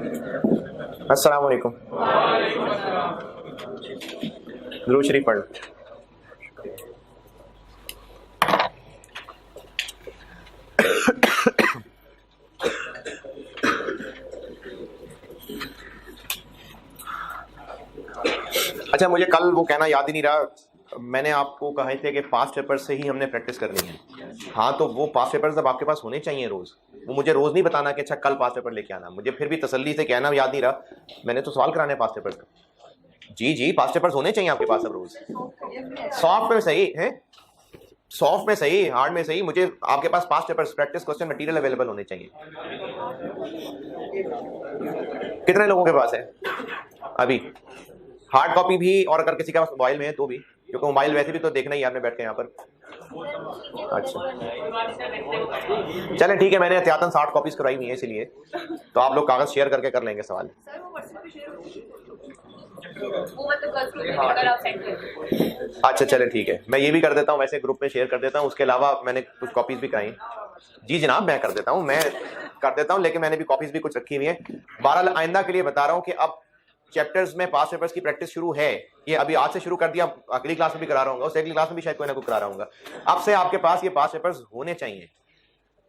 अस्सलाम वालेकुम। दुरूद शरीफ पढ़। अच्छा, मुझे कल वो कहना याद ही नहीं रहा, मैंने आपको कहे थे कि पास्ट पेपर से ही हमने प्रैक्टिस करनी है। हाँ, तो वो पास्ट पेपर्स अब आपके पास होने चाहिए रोज। वो मुझे रोज नहीं बताना कि अच्छा कल पास्ट पेपर लेके आना, मुझे फिर भी तसल्ली से कहना याद नहीं रहा, मैंने तो सवाल कराने पास्ट पेपर्स का। जी जी, पास्ट पेपर्स होने चाहिए आपके पास अब रोज। सॉफ्ट में सही है, सॉफ्ट में सही, हार्ड में सही, मुझे आपके पास past papers practice question material available होने चाहिए। कितने लोगों के पास है अभी हार्ड कॉपी भी, और अगर किसी के पास मोबाइल में है तो भी, क्योंकि मोबाइल वैसे भी तो देखना ही आपने बैठ के यहाँ पर। अच्छा चलें ठीक है, मैंने एहतियातन 60 कॉपीज कराई हुई है, इसलिए तो आप लोग कागज शेयर करके कर लेंगे सवाल। अच्छा चले ठीक है, मैं ये भी कर देता हूँ, वैसे ग्रुप में शेयर कर देता हूँ, उसके अलावा मैंने कुछ कॉपीज भी कराई। जी जनाब, मैं कर देता हूँ, लेकिन मैंने भी कॉपीज भी कुछ रखी हुई है। बहरहाल आइंदा के लिए बता रहा हूँ कि अब चैप्टर्स में पास्ट पेपर्स की प्रैक्टिस शुरू है, ये अभी आज से शुरू कर दिया, अगली क्लास में भी करा रहा हूँ, उससे अगली क्लास में भी शायद कोई ना कोई करा रहा हूँ। अब से आपके पास ये पास्ट पेपर्स होने चाहिए।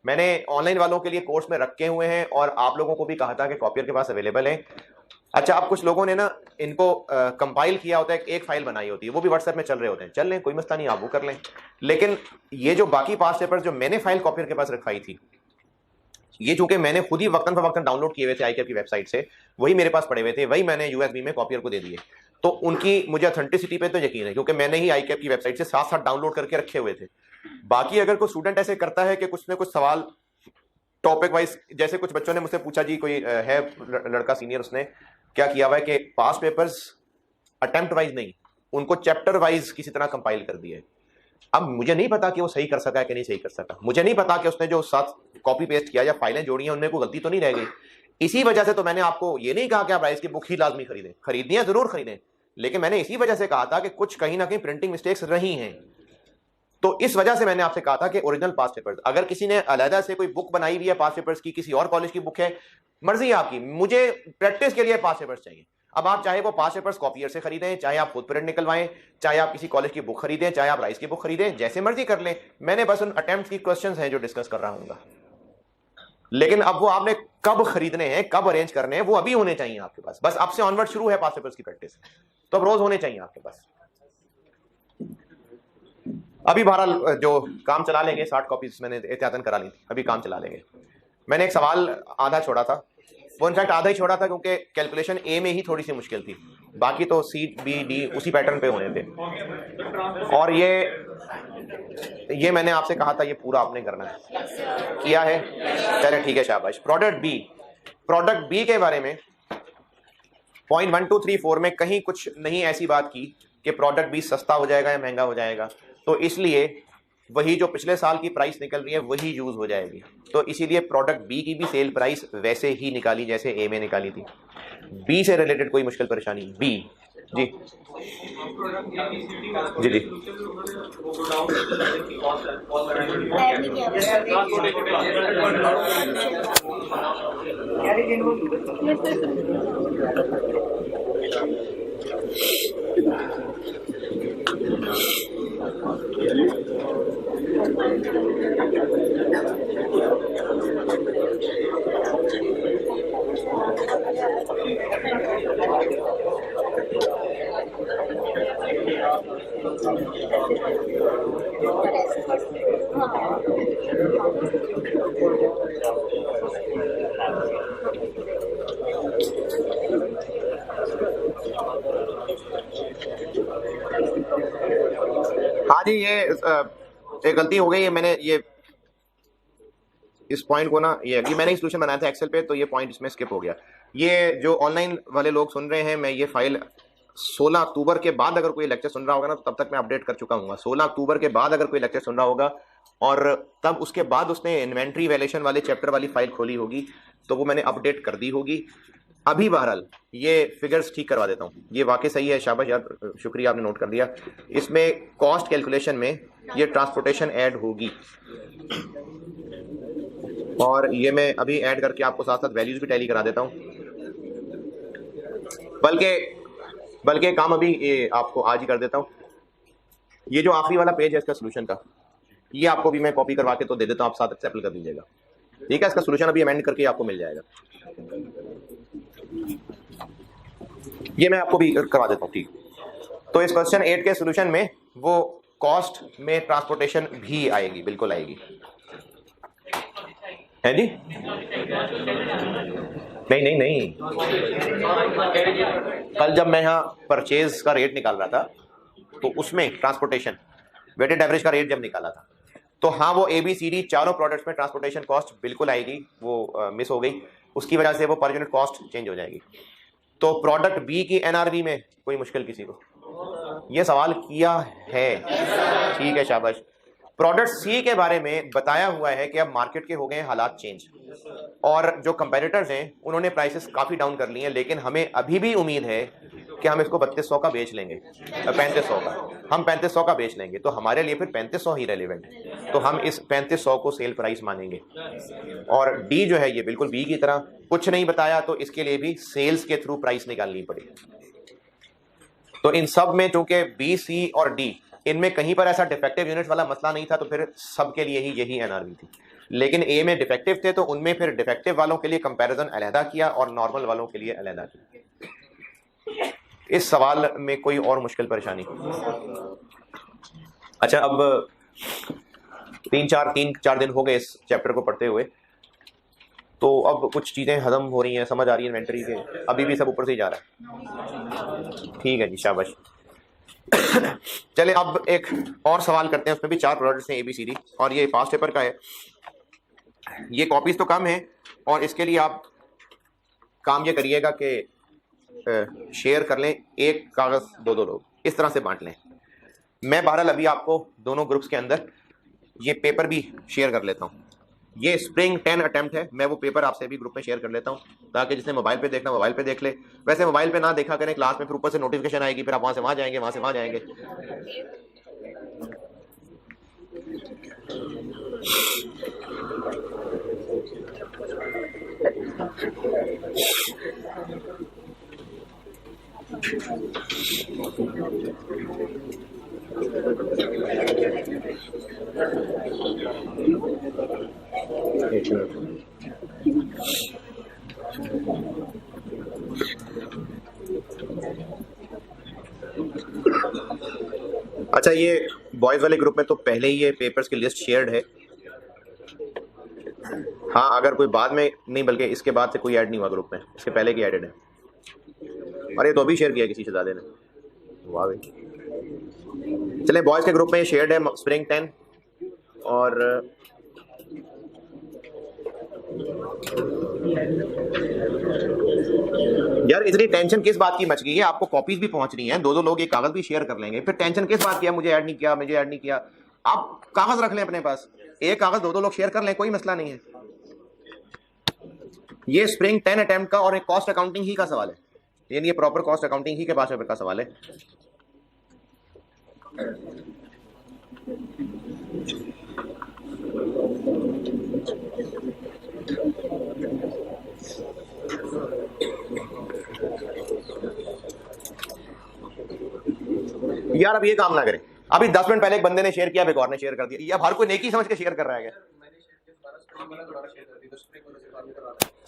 मैंने ऑनलाइन वालों के लिए कोर्स में रखे हुए हैं, और आप लोगों को भी कहा था कि कॉपियर के पास अवेलेबल है। अच्छा, अब कुछ लोगों ने ना इनको कंपाइल किया होता है, एक फाइल बनाई होती है, वो भी व्हाट्सएप में चल रहे होते हैं, चल लें, कोई मसला नहीं, आप वो कर लें। लेकिन ये जो बाकी पास्ट पेपर्स जो मैंने फाइल कॉपियर के पास रखवाई थी, ये चूंकि मैंने खुद ही वक्तन फवक्तन डाउनलोड किए हुए थे आईकेएफ की वेबसाइट से, वही मेरे पास पड़े हुए थे, वही मैंने यूएसबी में कॉपियर को दे दिए। तो उनकी मुझे ऑथेंटिसिटी पे तो यकीन है, क्योंकि मैंने ही आईकेएफ की वेबसाइट से साथ साथ डाउनलोड करके रखे हुए थे। बाकी अगर कोई स्टूडेंट ऐसे करता है कि कुछ न कुछ सवाल टॉपिक वाइज, जैसे कुछ बच्चों ने मुझसे पूछा, जी कोई है लड़का सीनियर, उसने क्या किया हुआ है कि पास पेपर्स अटेम्प्ट वाइज नहीं, उनको चैप्टर वाइज किसी तरह कंपाइल कर दिया है। अब मुझे नहीं पता कि वो सही कर सका है कि नहीं सही कर सका, मुझे नहीं पता कि उसने जो साथ कॉपी पेस्ट किया या फाइलें जोड़ी हैं उनमें कोई गलती तो नहीं रह गई। इसी वजह से तो मैंने आपको ये नहीं कहा कि आप राइस की बुक ही लाजमी खरीदें, खरीदनी है जरूर खरीदें, लेकिन मैंने इसी वजह से कहा था कि कुछ कहीं ना कहीं प्रिंटिंग मिस्टेक्स रही हैं। तो इस वजह से मैंने आपसे कहा था कि ओरिजिनल पास्ट पेपर्स, अगर किसी ने अलहदा से कोई बुक बनाई हुई है पास्ट पेपर्स की, किसी और कॉलेज की बुक है, मर्जी है आपकी, मुझे प्रैक्टिस के लिए पास्ट पेपर्स चाहिए। अब आप चाहे वो पास्ट पेपर्स कॉपियर से खरीदें, चाहे आप खुद प्रिंट निकलवाएं, चाहे आप किसी कॉलेज की बुक खरीदें, चाहे आप राइस की बुक खरीदें, जैसे मर्जी कर लें। मैंने बस उन अटेम्प्ट की क्वेश्चंस हैं जो डिस्कस कर रहा हूँ, लेकिन अब वो आपने कब खरीदने हैं, कब अरेंज करने हैं, वो अभी होने चाहिए आपके पास। बस अब से ऑनवर्ड शुरू है पास्ट पेपर्स की प्रैक्टिस, तो अब रोज होने चाहिए आपके पास। अभी बहरहाल जो काम चला लेंगे, 60 कॉपीज मैंने एहतियातन करा ली थी, अभी काम चला लेंगे। मैंने एक सवाल आधा छोड़ा था, वो इनफैक्ट आधा ही छोड़ा था क्योंकि कैलकुलेशन ए में ही थोड़ी सी मुश्किल थी, बाकी तो सी बी डी उसी पैटर्न पे होने थे। और ये मैंने आपसे कहा था, ये पूरा आपने करना है, किया है, चले ठीक है, शाबाश। प्रोडक्ट बी के बारे में पॉइंट 1 2 3 4 में कहीं कुछ नहीं ऐसी बात की कि प्रोडक्ट बी सस्ता हो जाएगा या महंगा हो जाएगा, तो इसलिए वही जो पिछले साल की प्राइस निकल रही है वही यूज हो जाएगी। तो इसीलिए प्रोडक्ट बी की भी सेल प्राइस वैसे ही निकाली जैसे ए में निकाली थी। बी से रिलेटेड कोई मुश्किल परेशानी? बी जी जी जी हाँ जी, ये एक गलती हो गई है, मैंने ये इस पॉइंट को ना, ये मैंने एक सोल्यूशन बनाया था एक्सेल पे, तो ये पॉइंट इसमें स्किप हो गया। ये जो ऑनलाइन वाले लोग सुन रहे हैं, मैं ये फाइल 16 अक्टूबर के बाद अगर कोई लेक्चर सुन रहा होगा ना, तो तब तक मैं अपडेट कर चुका हूँ। 16 अक्टूबर के बाद अगर कोई लेक्चर सुन रहा होगा और तब उसके बाद उसने इन्वेंट्री वैल्यूएशन वाले चैप्टर वाली फाइल खोली होगी, तो वो मैंने अपडेट कर दी होगी। अभी बहरहाल ये फिगर्स ठीक करवा देता हूँ, ये वाकई सही है, शाबाश यार, शुक्रिया आपने नोट कर दिया। इसमें कॉस्ट कैलकुलेशन में ये ट्रांसपोर्टेशन ऐड होगी, और ये मैं अभी ऐड करके आपको साथ साथ वैल्यूज भी टैली करा देता हूँ। बल्कि काम अभी ये आपको आज ही कर देता हूँ। ये जो आखिरी वाला पेज है इसका सोल्यूशन का, ये आपको भी मैं कॉपी करवा के तो दे देता हूँ, आप साथ एक्सेप्ट कर लीजिएगा, ठीक है। इसका सोल्यूशन अभी अमेंड करके आपको मिल जाएगा, ये मैं आपको भी करवा देता हूँ, ठीक। तो इस क्वेश्चन 8 के सोल्यूशन में वो कॉस्ट में ट्रांसपोर्टेशन भी आएगी, बिल्कुल आएगी, है जी। नहीं, कल जब मैं यहाँ परचेज का रेट निकाल रहा था तो उसमें ट्रांसपोर्टेशन वेटेड एवरेज का रेट जब निकाला था तो हाँ, वो ABCD चारों प्रोडक्ट्स में ट्रांसपोर्टेशन कॉस्ट बिल्कुल आएगी, वो मिस हो गई, उसकी वजह से वो पर यूनिट कॉस्ट चेंज हो जाएगी। तो प्रोडक्ट बी की NRV में कोई मुश्किल किसी को? ये सवाल किया है, ठीक है, शाबाश। प्रोडक्ट सी के बारे में बताया हुआ है कि अब मार्केट के हो गए हैं हालात चेंज, और जो कंपेटिटर्स हैं उन्होंने प्राइसेस काफ़ी डाउन कर लिए हैं, लेकिन हमें अभी भी उम्मीद है कि हम इसको 3200 का बेच लेंगे, 3500 का, हम 3500 का बेच लेंगे, तो हमारे लिए फिर 3500 ही रेलिवेंट है, तो हम इस 3500 को सेल प्राइस मानेंगे। और डी जो है ये बिल्कुल बी की तरह कुछ नहीं बताया, तो इसके लिए भी सेल्स के थ्रू प्राइस निकालनी पड़ी। तो इन सब में चूंकि बी, सी और डी, इनमें कहीं पर ऐसा डिफेक्टिव यूनिट वाला मसला नहीं था, तो फिर सबके लिए ही यही NRV थी। लेकिन ए में डिफेक्टिव थे तो उनमें फिर डिफेक्टिव वालों के लिए कंपैरिजन अलहदा किया और नॉर्मल वालों के लिए अलहदा किया। इस सवाल में कोई और मुश्किल परेशानी? अच्छा, अब तीन चार दिन हो गए इस चैप्टर को पढ़ते हुए, तो अब कुछ चीज़ें हजम हो रही हैं, समझ आ रही है इन्वेंटरी के, अभी भी सब ऊपर से ही जा रहा है, ठीक है जी, शाबाश। चले अब एक और सवाल करते हैं, उसमें भी 4 प्रोडक्ट्स हैं ABCD, और ये पास्ट पेपर का है। ये कॉपीज तो कम है, और इसके लिए आप काम ये करिएगा कि शेयर कर लें, एक कागज 2 लोग इस तरह से बांट लें। मैं बहरहाल अभी आपको दोनों ग्रुप्स के अंदर ये पेपर भी शेयर कर लेता हूँ। ये स्प्रिंग 10 अटेम्प्ट है, मैं वो पेपर आपसे भी ग्रुप में शेयर कर लेता हूँ, ताकि जिसने मोबाइल पे देखना मोबाइल पे देख ले। वैसे मोबाइल पे ना देखा करें क्लास में, फिर ऊपर से नोटिफिकेशन आएगी, फिर आप वहां से वहां जाएंगे, वहां से वहां जाएंगे। अच्छा, ये बॉयज वाले ग्रुप में तो पहले ही ये पेपर्स की लिस्ट शेयर्ड है। हाँ, अगर कोई बाद में नहीं, बल्कि इसके बाद से कोई ऐड नहीं हुआ ग्रुप में, इसके पहले की एडेड है। और ये तो अभी शेयर किया किसी शहजादे ने, वाह भाई। चले, बॉयज के ग्रुप में शेयर्ड है स्प्रिंग 10, और यार इतनी टेंशन किस बात की मच गई है? आपको कॉपीज भी पहुंच रही हैं, 2 लोग एक कागज भी शेयर कर लेंगे, फिर टेंशन किस बात की है? मुझे ऐड नहीं किया। आप कागज रख लें अपने पास, एक कागज 2 लोग शेयर कर लें, कोई मसला नहीं है। ये स्प्रिंग 10 अटेम्प्ट का और एक कॉस्ट अकाउंटिंग ही का सवाल है, यानी ये प्रॉपर कॉस्ट अकाउंटिंग ही के 5 पेपर का सवाल है। यार अब ये काम ना करें, अभी 10 मिनट पहले एक बंदे ने शेयर किया, एक और ने शेयर कर दिया, ये अब हर कोई नेकी समझ के शेयर कर रहा है।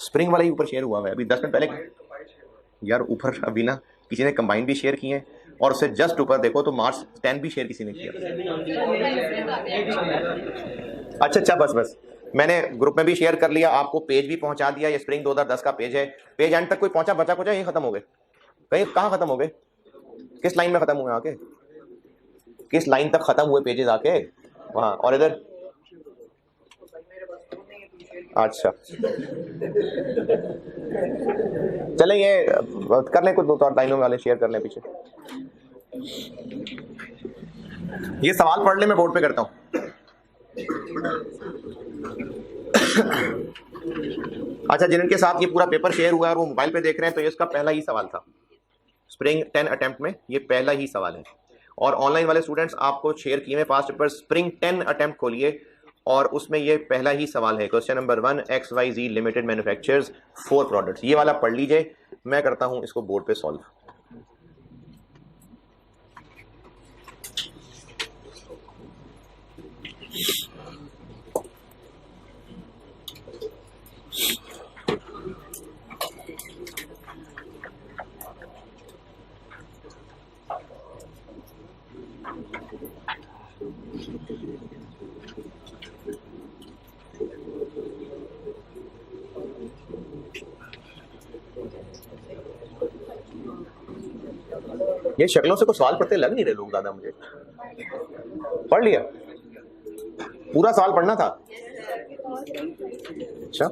स्प्रिंग वाला ही ऊपर शेयर हुआ है अभी 10 मिनट पहले। यार ऊपर अभी ना किसी ने कंबाइन भी शेयर किए हैं, और उससे जस्ट ऊपर देखो तो मार्च 10 भी शेयर किसी ने किया। अच्छा, बस मैंने ग्रुप में भी शेयर कर लिया, आपको पेज भी पहुंचा दिया। ये स्प्रिंग 2010 का पेज है, पेज एंड तक कोई पहुंचा? बचा कुछ? यही खत्म हो गए? कहीं कहाँ खत्म हो गए? किस लाइन में खत्म हुए आके? किस लाइन तक खत्म हुए पेजेस आके? वहां, और इधर? अच्छा, चले ये कर लें, कुछ 2 लाइनों वाले शेयर कर लें पीछे। ये सवाल पढ़ ले, मैं बोर्ड पे करता हूं। अच्छा, जिनके साथ ये पूरा पेपर शेयर हुआ है और वो मोबाइल पे देख रहे हैं, तो ये इसका पहला ही सवाल था स्प्रिंग 10 अटेम्प्ट में, ये पहला ही सवाल है। और ऑनलाइन वाले स्टूडेंट्स, आपको शेयर किए में पास्ट पेपर स्प्रिंग 10 अटेम्प्ट खोलिए और उसमें ये पहला ही सवाल है, question number 1, XYZ limited manufactures 4 products. ये वाला पढ़ लीजिए, मैं करता हूं इसको बोर्ड पे सॉल्व। ये शक्लों से कुछ सवाल पढ़ते लग नहीं रहे लोग ज्यादा मुझे। पढ़ लिया? पूरा सवाल पढ़ना था? अच्छा,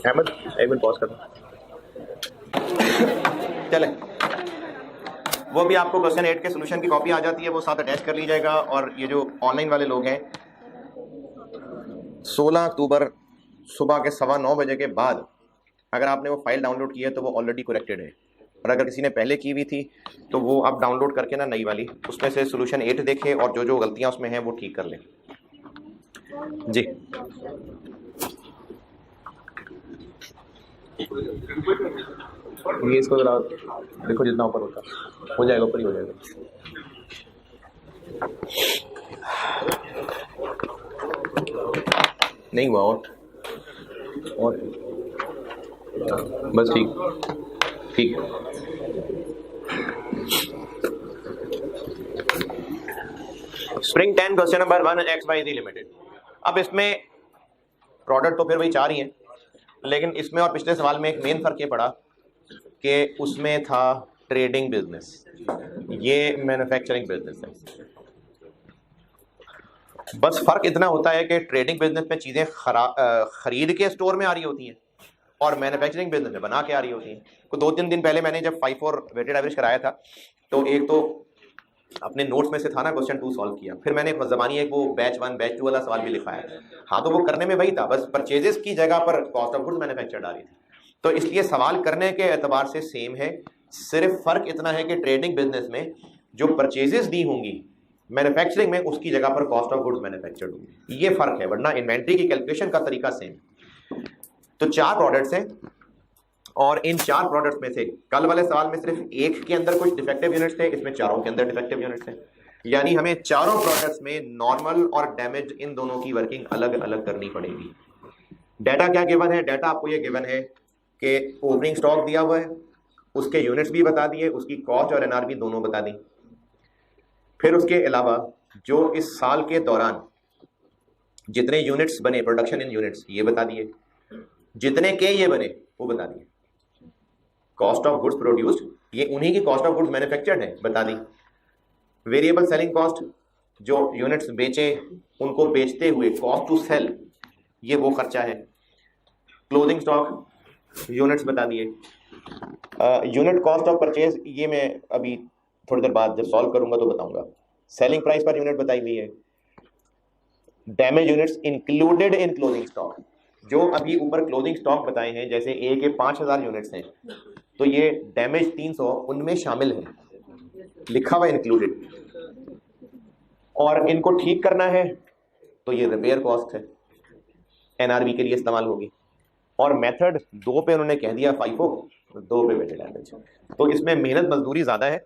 अहमद एक मिनट पॉज करना। चले, वो भी आपको क्वेश्चन 8 के सोल्यूशन की कॉपी आ जाती है, वो साथ अटैच कर ली जाएगा। और ये जो ऑनलाइन वाले लोग हैं, 16 अक्टूबर सुबह के 9:15 बजे के बाद अगर आपने वो फाइल डाउनलोड की है तो वो ऑलरेडी करेक्टेड है, और अगर किसी ने पहले की हुई थी तो वो आप डाउनलोड करके ना नई वाली, उसमें से सोल्यूशन 8 देखें और जो जो गलतियां उसमें हैं वो ठीक कर लें। जी ये इसको जरा देखो, जितना ऊपर होता हो जाएगा, ऊपर ही हो जाएगा। नहीं हुआ और बस ठीक ठीक। Spring 10 question number 1, XYZ limited. अब इसमें प्रोडक्ट तो फिर वही 4 ही हैं, लेकिन इसमें और पिछले सवाल में एक मेन फर्क ये पड़ा कि उसमें था ट्रेडिंग बिजनेस, ये मैन्युफैक्चरिंग बिजनेस है। बस फर्क इतना होता है कि ट्रेडिंग बिजनेस में चीज़ें खरीद के स्टोर में आ रही होती हैं और मैन्युफैक्चरिंग बिजनेस में बना के आ रही होती हैं। तो 2-3 दिन पहले मैंने जब 5-4 वेटेड एवरेज कराया था, तो एक तो अपने नोट्स में से था ना क्वेश्चन 2 सॉल्व किया, फिर मैंने ज़मानी एक वो बैच 1 बैच 2 वाला सवाल भी लिखवाया। हाँ, तो वो करने में वही था, बस परचेजेस की जगह पर कॉस्ट ऑफ गुड्स मैन्युफैक्चर्ड आ रही थी। तो इसलिए सवाल करने के एतबार से सेम है, सिर्फ फर्क इतना है कि ट्रेडिंग बिजनेस में जो परचेजेस दी होंगी मैन्युफैक्चरिंग में, उसकी जगह पर कॉस्ट ऑफ गुड्स मैन्युफैक्चर्ड होंगी। ये फर्क है, वरना इन्वेंट्री की कैलकुलेशन का तरीका सेम। तो 4 प्रोडक्ट्स हैं और इन 4 प्रोडक्ट्स में से कल वाले सवाल में सिर्फ एक के अंदर कुछ डिफेक्टिव यूनिट्स थे, इसमें चारों के अंदर डिफेक्टिव यूनिट्स हैं। यानी हमें चारों प्रोडक्ट्स में नॉर्मल और डैमेज इन दोनों की वर्किंग अलग अलग करनी पड़ेगी। डाटा क्या गिवन है? डाटा आपको ये गिवन है कि ओपनिंग स्टॉक दिया हुआ है, उसके यूनिट्स भी बता दिए, उसकी कॉस्ट और एनआरबी दोनों बता दी। फिर उसके अलावा जो इस साल के दौरान जितने यूनिट्स बने, प्रोडक्शन इन यूनिट्स, ये बता दिए, जितने के ये बने वो बता दिए। कॉस्ट ऑफ गुड्स प्रोड्यूस्ड, ये उन्हीं की कॉस्ट ऑफ गुड्स मैन्युफैक्चर्ड है, बता दी। वेरिएबल सेलिंग कॉस्ट, जो यूनिट्स बेचे उनको बेचते हुए कॉस्ट टू सेल, ये वो खर्चा है। क्लोजिंग स्टॉक, यूनिट्स बता दिए। यूनिट कॉस्ट ऑफ परचेज, ये मैं अभी थोड़ी देर बाद जब सॉल्व करूंगा तो बताऊंगा। सेलिंग प्राइस पर यूनिट बताई हुई है। Damage units included in closing stock, जो अभी ऊपर क्लोजिंग स्टॉक बताए हैं, जैसे ए के 5000 यूनिट्स हैं, तो ये डैमेज 300 उनमें शामिल है, लिखा हुआ इंक्लूडेड। और इनको ठीक करना है तो ये रिपेयर कॉस्ट है, एनआरबी के लिए इस्तेमाल होगी। और मेथड 2 पे उन्होंने कह दिया FIFO, 2 पे वेटेड एवरेज। तो इसमें मेहनत मजदूरी ज्यादा है,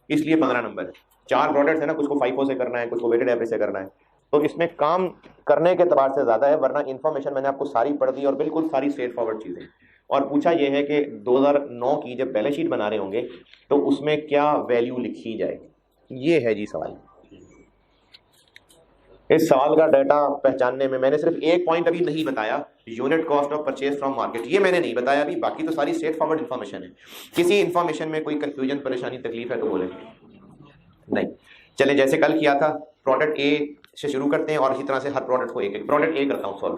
इसलिए 15 नंबर है। 4 प्रोडक्ट्स है ना, कुछ को FIFO से करना है, कुछ को वेटेड एवरेज से करना है, तो इसमें काम करने के एतबार से ज्यादा है। वरना इन्फॉर्मेशन मैंने आपको सारी पढ़ दी और बिल्कुल सारी स्ट्रेट फॉरवर्ड चीजें। और पूछा यह है कि 2009 की जब बैलेंस शीट बना रहे होंगे तो उसमें क्या वैल्यू लिखी जाए। ये है जी सवाल। इस सवाल का डाटा पहचानने में मैंने सिर्फ एक पॉइंट अभी नहीं बताया, unit cost of purchase from market, ये मैंने नहीं बताया अभी, बाकी तो सारी स्ट्रेट फॉरवर्ड इन्फॉर्मेशन है। किसी इन्फॉर्मेशन में कोई कंफ्यूजन, परेशानी, तकलीफ है तो बोले। नहीं, चले जैसे कल किया था, प्रोडक्ट ए से शुरू करते हैं और इसी तरह से हर प्रोडक्ट को एक एक प्रोडक्ट ए करता हूं सॉल्व।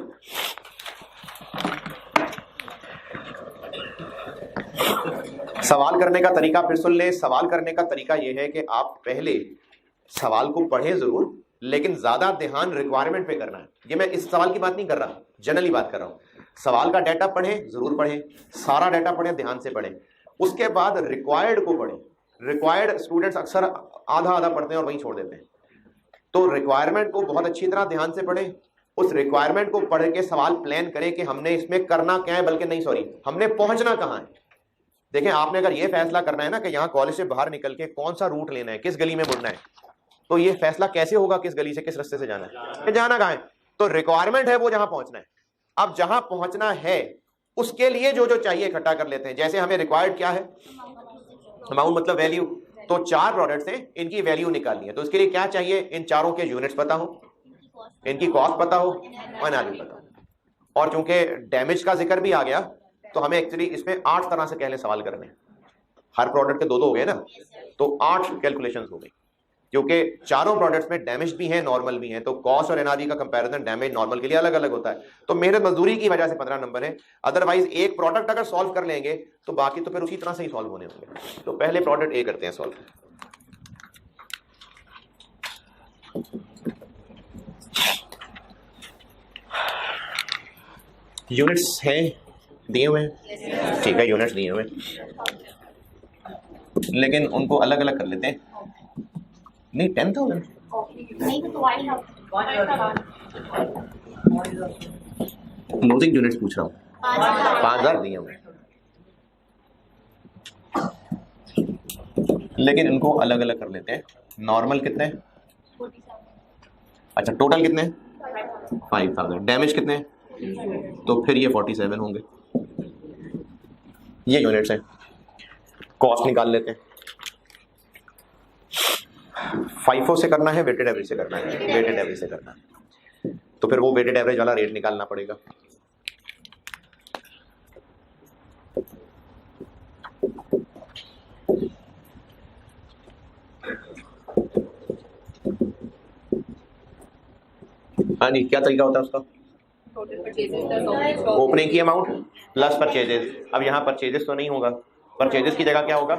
सवाल करने का तरीका फिर सुन ले। सवाल करने का तरीका यह है कि आप पहले सवाल को पढ़ें जरूर, लेकिन ज्यादा ध्यान रिक्वायरमेंट पे करना है। ये मैं इस सवाल की बात नहीं कर रहा, जनरली बात कर रहा हूं। सवाल का डाटा पढ़ें, जरूर पढ़ें, सारा डाटा पढ़ें, ध्यान से पढ़ें। उसके बाद रिक्वायर्ड को पढ़ें। रिक्वायर्ड स्टूडेंट्स अक्सर आधा आधा पढ़ते हैं और वहीं छोड़ देते हैं। तो रिक्वायरमेंट को बहुत अच्छी तरह ध्यान से पढ़ें। उस रिक्वायरमेंट को पढ़ के सवाल प्लान करें कि हमने इसमें करना क्या है, बल्कि नहीं सॉरी, हमने पहुंचना कहां है। देखें, आपने अगर ये फैसला करना है ना कि यहाँ कॉलेज से बाहर निकल के कौन सा रूट लेना है, किस गली में मुड़ना है, तो ये फैसला कैसे होगा किस गली से किस रास्ते से जाना है, जाना कहां है। तो रिक्वायरमेंट है वो जहां पहुंचना है। अब जहां पहुंचना है उसके लिए जो जो चाहिए इकट्ठा कर लेते हैं। जैसे हमें रिक्वायर्ड क्या है, अमाउंट मतलब वैल्यू, तो 4 प्रोडक्ट्स हैं, इनकी वैल्यू निकालनी है। तो इसके लिए क्या चाहिए, इन चारों के यूनिट्स पता हो, इनकी कॉस्ट पता हो और एनआरवी पता हो। और चूंकि डैमेज का जिक्र भी आ गया तो हमें एक्चुअली इसमें 8 तरह से कहले सवाल करने हैं। हर प्रोडक्ट के 2-2 हो गए ना, तो 8 कैलकुलेशंस हो गई, क्योंकि चारों प्रोडक्ट्स में डैमेज भी है, नॉर्मल भी है। तो कॉस्ट और एनआरवी का कंपैरिजन डैमेज नॉर्मल के लिए अलग अलग होता है। तो मेहनत मजदूरी की वजह से 15 नंबर है। अदरवाइज एक प्रोडक्ट अगर सॉल्व कर लेंगे तो बाकी तो फिर उसी तरह से ही सॉल्व होने होंगे। तो पहले प्रोडक्ट ए करते हैं सॉल्व। यूनिट्स हैं दिए हुए हैं, ठीक है, यूनिट्स दिए हुए हैं, लेकिन उनको अलग अलग कर लेते हैं। नहीं, 10,000 क्लोजिंग यूनिट्स पूछ रहा हूँ, 5,000 दिए हुए, लेकिन इनको अलग अलग कर लेते हैं। नॉर्मल कितने, अच्छा टोटल कितने, 5,000, डैमेज कितने, तो फिर ये 47 होंगे। ये यूनिट्स हैं। कॉस्ट निकाल लेते हैं। FIFO से करना है, वेटेड एवरेज से करना है, वेटेड एवरेज से करना है, तो फिर वो वेटेड एवरेज वाला रेट निकालना पड़ेगा। हाँ जी, क्या तरीका होता है उसका, ओपनिंग की अमाउंट प्लस परचेजेस। अब यहाँ परचेजेस तो नहीं होगा, परचेजेस की जगह क्या होगा,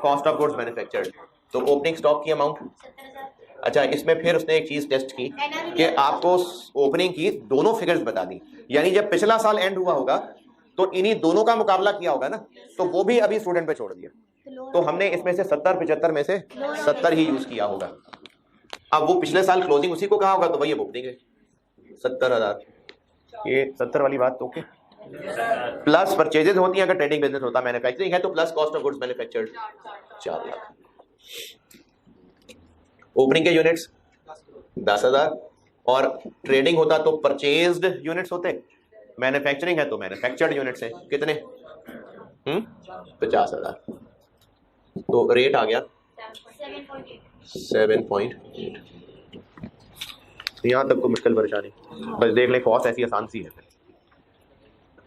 कॉस्ट ऑफ गुड्स मैन्युफैक्चर्ड। तो ओपनिंग स्टॉक की अमाउंट, अच्छा इसमें फिर उसने एक चीज टेस्ट की कि आपको ओपनिंग की दोनों फिगर्स बता दी, यानी जब पिछला साल एंड हुआ होगा तो इन्हीं दोनों का मुकाबला किया होगा ना, तो वो भी अभी स्टूडेंट पे छोड़ दिया। तो हमने इसमें से 70-75 में से 70 ही यूज किया होगा। अब वो पिछले साल क्लोजिंग उसी को कहा होगा, तो वही ओपनिंग है 70,000। ये 70 वाली बात तो ओके। प्लस परचेजेस होती है अगर ट्रेडिंग बिजनेस होता, मैन्युफैक्चरिंग है तो plus cost of goods manufactured 4 lakh. Opening के यूनिट्स 10,000, और ट्रेडिंग होता तो परचेज्ड यूनिट्स होते, मैन्युफैक्चरिंग है तो मैन्युफैक्चर्ड यूनिट्स हैं। कितने, 50,000। तो रेट आ गया 7.8। यहां तक को मुश्किल परेशानी, बस देख लें, कॉस्ट ऐसी आसान सी है।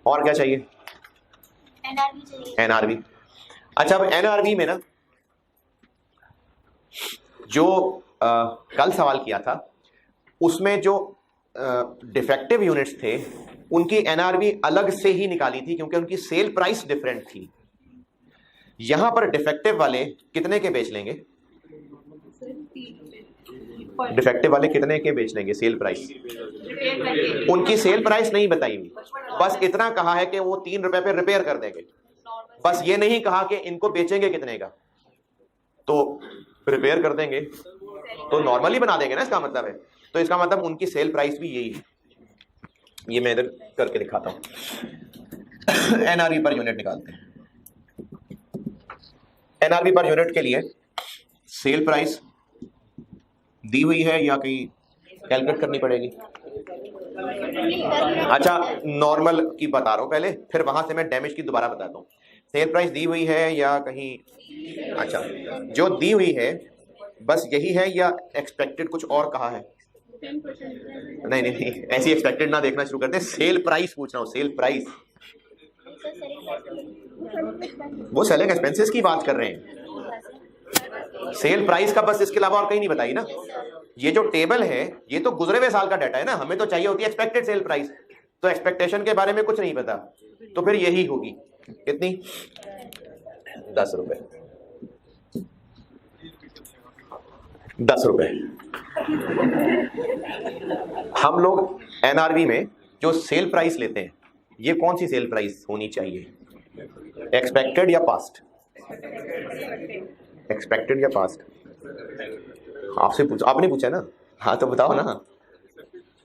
और क्या चाहिए, एनआरवी। अच्छा, अब एनआरवी में ना जो कल सवाल किया था उसमें जो डिफेक्टिव यूनिट्स थे उनकी एनआरवी अलग से ही निकाली थी, क्योंकि उनकी सेल प्राइस डिफरेंट थी। यहां पर डिफेक्टिव वाले कितने के बेच लेंगे, डिफेक्टिव वाले कितने के बेच लेंगे, सेल प्राइस, उनकी सेल प्राइस नहीं बताई हुई, बस इतना कहा है कि वो 3 रुपए पे रिपेयर कर देंगे, बस ये नहीं कहा कि इनको बेचेंगे कितने का। तो रिपेयर कर देंगे तो नॉर्मली बना देंगे ना, इसका मतलब है। तो इसका मतलब उनकी सेल प्राइस भी यही है। ये मैं इधर करके दिखाता हूं। एनआरवी पर यूनिट निकालते हैं। एनआरवी पर यूनिट के लिए सेल प्राइस दी हुई है या कहीं कैलकुलेट करनी पड़ेगी, अच्छा, नॉर्मल की बता रहा हूँ पहले, फिर वहां से मैं डैमेज की दोबारा बताता हूँ। सेल प्राइस दी हुई है या कहीं, अच्छा जो दी हुई है बस यही है या एक्सपेक्टेड कुछ और कहा है? नहीं नहीं नहीं, ऐसी एक्सपेक्टेड ना देखना शुरू कर दे, सेल प्राइस पूछ रहा हूँ, सेल प्राइस। वो सेलिंग एक्सपेंसेस की बात कर रहे हैं, सेल प्राइस का बस इसके अलावा और कहीं नहीं बताई ना। ये जो टेबल है ये तो गुजरे हुए साल का डाटा है ना, हमें तो चाहिए होती है एक्सपेक्टेड सेल प्राइस, तो एक्सपेक्टेशन के बारे में कुछ नहीं पता, तो फिर यही होगी कितनी, 10 रुपए, 10 रुपए। हम लोग एनआरवी में जो सेल प्राइस लेते हैं, ये कौन सी सेल प्राइस होनी चाहिए, एक्सपेक्टेड या पास्ट? एक्सपेक्टेड या पास्ट? आपसे पूछा, आपने पूछा ना, हाँ तो बताओ ना।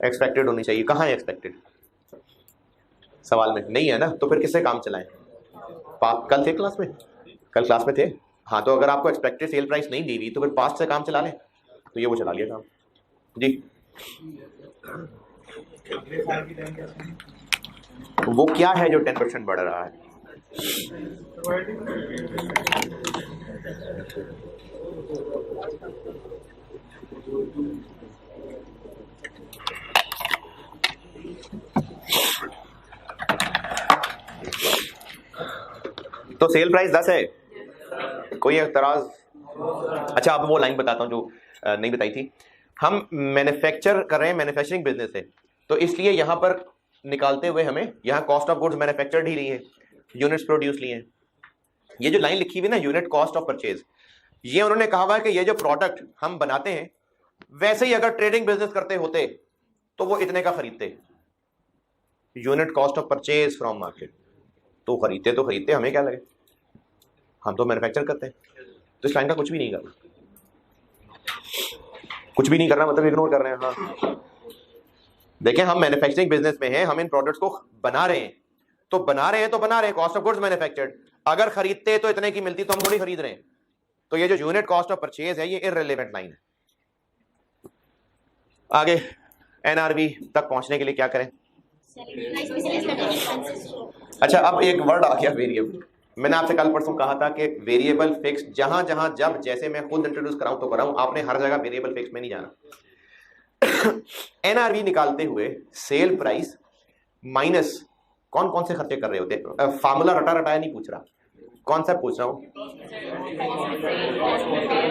एक्सपेक्टेड होनी चाहिए, कहाँ है एक्सपेक्टेड? सवाल में नहीं है ना, तो फिर किससे काम चलाएं? कल थे क्लास में, कल क्लास में थे, हाँ तो अगर आपको एक्सपेक्टेड सेल प्राइस नहीं दी हुई तो फिर पास्ट से काम चला लें, तो ये वो चला लिया काम जी। वो क्या है जो 10% बढ़ रहा है? तो सेल प्राइस 10 है, कोई एतराज? अच्छा अब वो लाइन बताता हूँ जो नहीं बताई थी। हम मैन्युफैक्चर कर रहे हैं, मैन्युफैक्चरिंग बिजनेस है, तो इसलिए यहां पर निकालते हुए हमें यहाँ कॉस्ट ऑफ गुड्स मैन्युफैक्चर्ड ही ली है, यूनिट्स प्रोड्यूस लिए हैं। ये जो लाइन लिखी हुई ना, यूनिट कॉस्ट ऑफ परचेज, ये उन्होंने कहा हुआ है कि ये जो प्रोडक्ट हम बनाते हैं वैसे ही अगर ट्रेडिंग बिजनेस करते होते तो वो इतने का खरीदते, unit cost of purchase from market, तो खरीदते, हमें क्या लगे, हम तो मैन्युफैक्चर करते हैं। तो इस लाइन का कुछ भी नहीं करना, कुछ भी नहीं करना मतलब इग्नोर कर रहे हैं। हाँ देखें, हम मैन्युफैक्चरिंग बिजनेस में हैं, हम इन प्रोडक्ट्स को बना रहे हैं, तो बना रहे हैं, कॉस्ट ऑफ गुड्स मैन्युफैक्चर्ड। अगर खरीदते तो इतने की मिलती तो हम थोड़ी खरीद रहे हैं, तो ये जो यूनिट कॉस्ट ऑफ परचेज है ये इररिलेवेंट लाइन है। आगे एनआरवी तक पहुंचने के लिए क्या करें? अच्छा अब एक वर्ड आ गया, वेरिएबल। मैंने आपसे कल परसों कहा था कि वेरिएबल फिक्स जहां जहां जब जैसे मैं खुद इंट्रोड्यूस कराऊं तो कराऊं, आपने हर जगह वेरिएबल फिक्स में नहीं जाना। एनआरवी निकालते हुए सेल प्राइस माइनस कौन कौन से खर्चे कर रहे होते हैं, फार्मूला रटा रटाया नहीं पूछ रहा, कॉन्सेप्ट पूछ रहा हूं।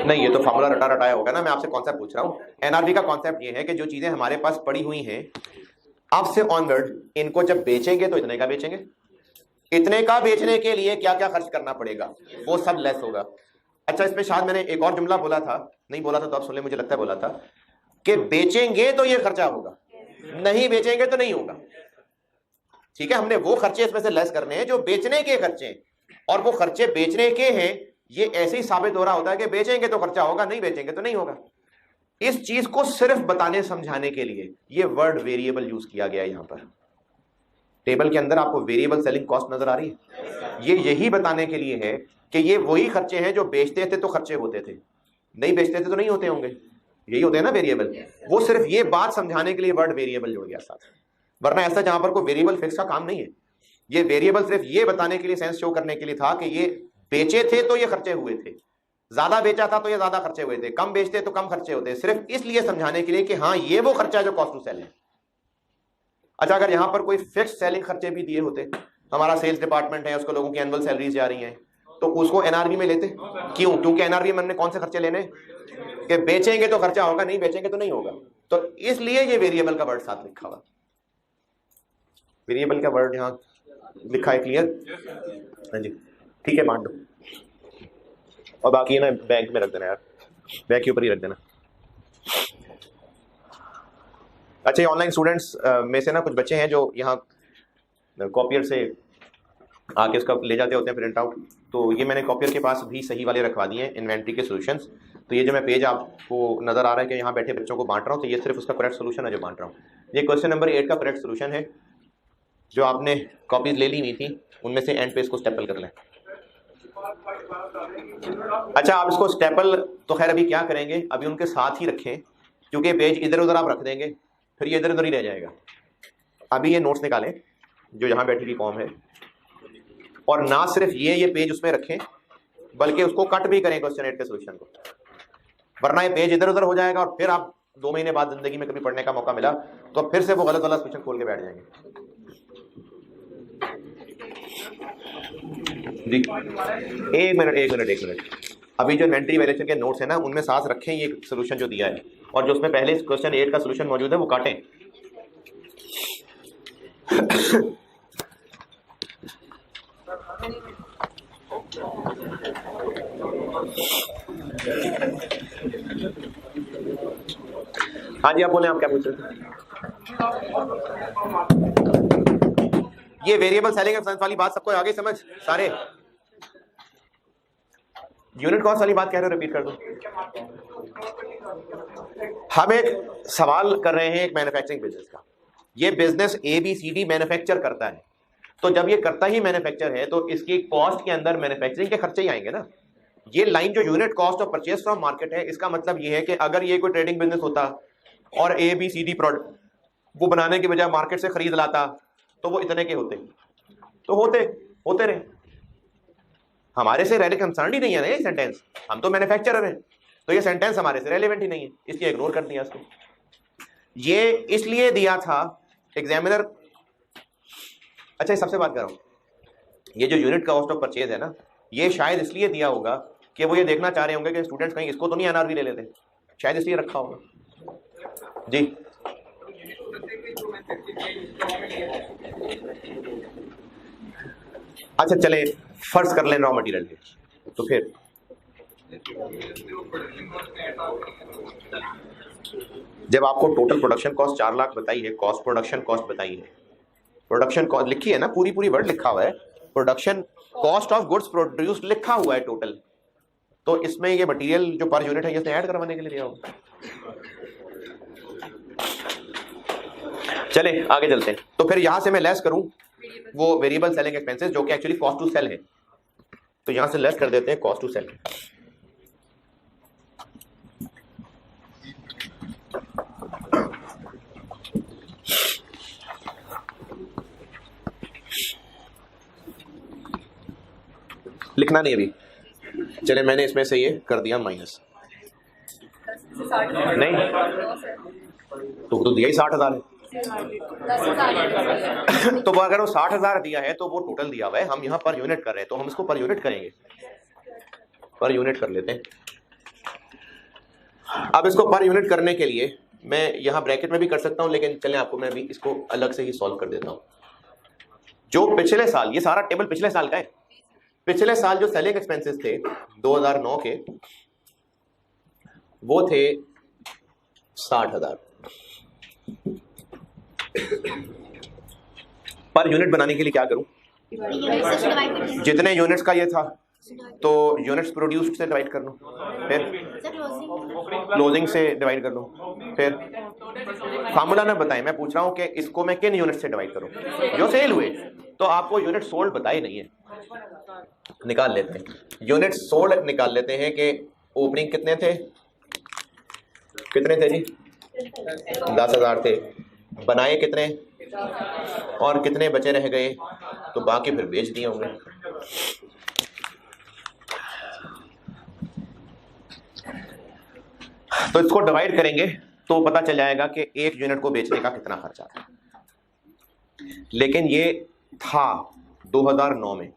नहीं ये तो फार्मूला रटा रटाया होगा ना, मैं आपसे कॉन्सेप्ट पूछ रहा हूं। एनआरवी का कॉन्सेप्ट ये है कि जो चीजें हमारे पास पड़ी हुई हैं अब से ऑनवर्ड, इनको जब बेचेंगे तो इतने का बेचेंगे, इतने का बेचने के लिए क्या क्या खर्च करना पड़ेगा वो सब लेस होगा। अच्छा इसमें शायद मैंने एक और जुमला बोला था, नहीं बोला था तो आप सुन ले, मुझे लगता है बोला था कि बेचेंगे तो ये खर्चा होगा, नहीं बेचेंगे तो नहीं होगा। ठीक है, हमने वो खर्चे इसमें से लेस करने हैं जो बेचने के खर्चे, और वो खर्चे बेचने के हैं, ये ऐसे ही साबित हो रहा होता है कि बेचेंगे तो खर्चा होगा, नहीं बेचेंगे तो नहीं होगा। इस चीज को सिर्फ बताने समझाने के लिए ये वर्ड वेरिएबल यूज किया गया। यहां पर टेबल के अंदर आपको वेरिएबल सेलिंग कॉस्ट नजर आ रही है, ये यही बताने के लिए है कि ये वही खर्चे हैं जो बेचते थे तो खर्चे होते थे, नहीं बेचते थे तो नहीं होते होंगे, यही होते हैं ना वेरिएबल। वो सिर्फ ये बात समझाने के लिए वर्ड वेरिएबल जोड़ गया साथ, वरना ऐसा जहां पर कोई वेरिएबल फिक्स का काम नहीं है। ये वेरिएबल सिर्फ ये बताने के लिए, सेंस शो करने के लिए था कि ये बेचे थे तो ये खर्चे हुए थे, ज्यादा बेचा था तो ये ज्यादा खर्चे हुए थे, कम बेचते तो कम खर्चे होते, सिर्फ इसलिए समझाने के लिए कि हाँ ये वो खर्चा जो कॉस्ट टू सेल है। अच्छा अगर यहां पर कोई फिक्स सेलिंग खर्चे भी दिए होते, हमारा सेल्स डिपार्टमेंट है उसको लोगों की एनुअल सैलरीज जा रही हैं, तो उसको एनआरवी में लेते क्यों? क्योंकि एनआरवी में हमने कौन से खर्चे लेने कि बेचेंगे तो खर्चा होगा, नहीं बेचेंगे तो नहीं होगा, तो इसलिए ये वेरिएबल का वर्ड साथ लिखा हुआ, वेरिएबल का वर्ड यहां लिखा है, क्लियर? हाँ जी ठीक है, बांट दो और बाकी है ना बैंक में रख देना यार, बैंक के ऊपर ही रख देना। अच्छा ये ऑनलाइन स्टूडेंट्स में से ना कुछ बच्चे हैं जो यहाँ कॉपियर से आके उसका ले जाते होते हैं प्रिंट आउट, तो ये मैंने कॉपियर के पास भी सही वाले रखवा दिए हैं, इन्वेंट्री के सॉल्यूशंस। तो ये जो मैं पेज आपको नजर आ रहा है कि यहाँ बैठे बच्चों को बांट रहा हूँ, तो ये सिर्फ उसका करेक्ट सोल्यूशन है जो बांट रहा हूँ। ये क्वेश्चन नंबर 8 का करेक्ट सोल्यूशन है, जो आपने कॉपीज ले ली हुई थी उनमें से एंड पे इसको स्टेपल कर लें। अच्छा आप इसको स्टेपल तो खैर अभी क्या करेंगे, अभी उनके साथ ही रखें, क्योंकि पेज इधर उधर आप रख देंगे फिर ये इधर उधर ही रह जाएगा, अभी ये नोट्स निकालें जो यहाँ बैठी हुई कॉम है, और ना सिर्फ ये पेज उसमें रखें बल्कि उसको कट भी करें क्वेश्चन 8 के सोल्यूशन को, वरना ये पेज इधर उधर हो जाएगा और फिर आप 2 महीने बाद जिंदगी में कभी पढ़ने का मौका मिला तो फिर से वो गलत वाला क्वेश्चन खोल के बैठ जाएंगे। जी एक मिनट, अभी जो इन्वेंटरी वैल्यूएशन के नोट्स है ना उनमें साथ रखें ये सोल्यूशन जो दिया है, और जो उसमें पहले क्वेश्चन 8 का सोल्यूशन मौजूद है वो काटें। हाँ जी आप बोले, आप क्या पूछ रहे थे? ये वेरिएबल सेलिंग एक्सपेंस वाली बात सबको आगे समझ, सारे यूनिट कॉस्ट वाली बात कह रहे हो, रिपीट कर दो। हम एक सवाल कर रहे हैं एक मैन्युफैक्चरिंग बिजनेस का। ये बिजनेस ABCD मैन्युफैक्चर करता है, तो जब ये करता ही मैन्युफैक्चर है तो इसकी कॉस्ट के अंदर मैन्युफैक्चरिंग के खर्चे ही आएंगे ना। ये लाइन जो unit cost of purchase from market है, इसका मतलब ये है कि अगर ये कोई ट्रेडिंग बिजनेस होता और ABCD प्रोडक्ट वो बनाने के बजाय मार्केट से खरीद लाता तो वो इतने के होते, तो होते रहे। हमारे से रेलेवेंट कंसर्न ही नहीं है ना ये सेंटेंस, हम तो मैन्युफैक्चरर हैं, तो ये सेंटेंस हमारे से रेलेवेंट ही नहीं है, इसलिए इग्नोर कर दिया इसको। ये इसलिए दिया था एग्जामिनर। अच्छा सबसे बात कर रहा हूं, ये जो यूनिट कॉस्ट ऑफ परचेज है ना, ये शायद इसलिए दिया होगा कि वो ये देखना चाह रहे होंगे कि स्टूडेंट्स कहीं इसको तो नहीं NRV ले लेते, शायद इसलिए रखा होगा। जी अच्छा चले फर्ज कर लें रॉ मटेरियल के, तो फिर जब आपको टोटल प्रोडक्शन कॉस्ट 4 लाख बताई है, कॉस्ट प्रोडक्शन कॉस्ट बताई है, प्रोडक्शन कॉस्ट लिखी है ना, पूरी वर्ड लिखा हुआ है, production cost of goods produced लिखा हुआ है टोटल, तो इसमें ये मटेरियल जो पर यूनिट है ये ऐड करवाने के लिए दिया होगा। चले आगे चलते हैं। तो फिर यहां से मैं लेस करूं वो वेरिएबल सेलिंग एक्सपेंसेस जो कि एक्चुअली कॉस्ट टू सेल है, तो यहां से लेस कर देते हैं कॉस्ट टू सेल। लिखना नहीं अभी, चले मैंने इसमें से ये कर दिया माइनस, नहीं तो दिया ही 60,000 है। तो वो अगर वो 60,000 दिया है तो वो टोटल दिया हुआ है, हम यहाँ पर यूनिट कर रहे हैं तो हम इसको पर यूनिट करेंगे, पर यूनिट कर लेते हैं। अब इसको पर यूनिट करने के लिए मैं यहाँ ब्रैकेट में भी कर सकता हूँ, लेकिन चलें आपको मैं भी इसको अलग से ही सॉल्व कर देता हूँ। जो पिछले साल, ये सारा टेबल पिछले साल का है, पिछले साल जो सेलिंग एक्सपेंसेस थे 2009 के वो थे 60,000। पर यूनिट बनाने के लिए क्या करूं, जितने यूनिट्स का ये था तो यूनिट्स प्रोड्यूस्ड से डिवाइड कर लो, फिर क्लोजिंग से डिवाइड कर लो, फिर फार्मूला ना बताएं, मैं पूछ रहा हूं कि इसको मैं किन यूनिट से डिवाइड करूं जो सेल हुए, तो आपको यूनिट सोल्ड बताए नहीं है, निकाल लेते हैं। यूनिट सोल्ड निकाल लेते हैं कि ओपनिंग कितने थे जी, 10,000 थे, बनाए कितने और कितने बचे रह गए, तो बाकी फिर बेच दिए होंगे। तो इसको डिवाइड करेंगे तो पता चल जाएगा कि एक यूनिट को बेचने का कितना खर्चा था। लेकिन ये था 2009 में,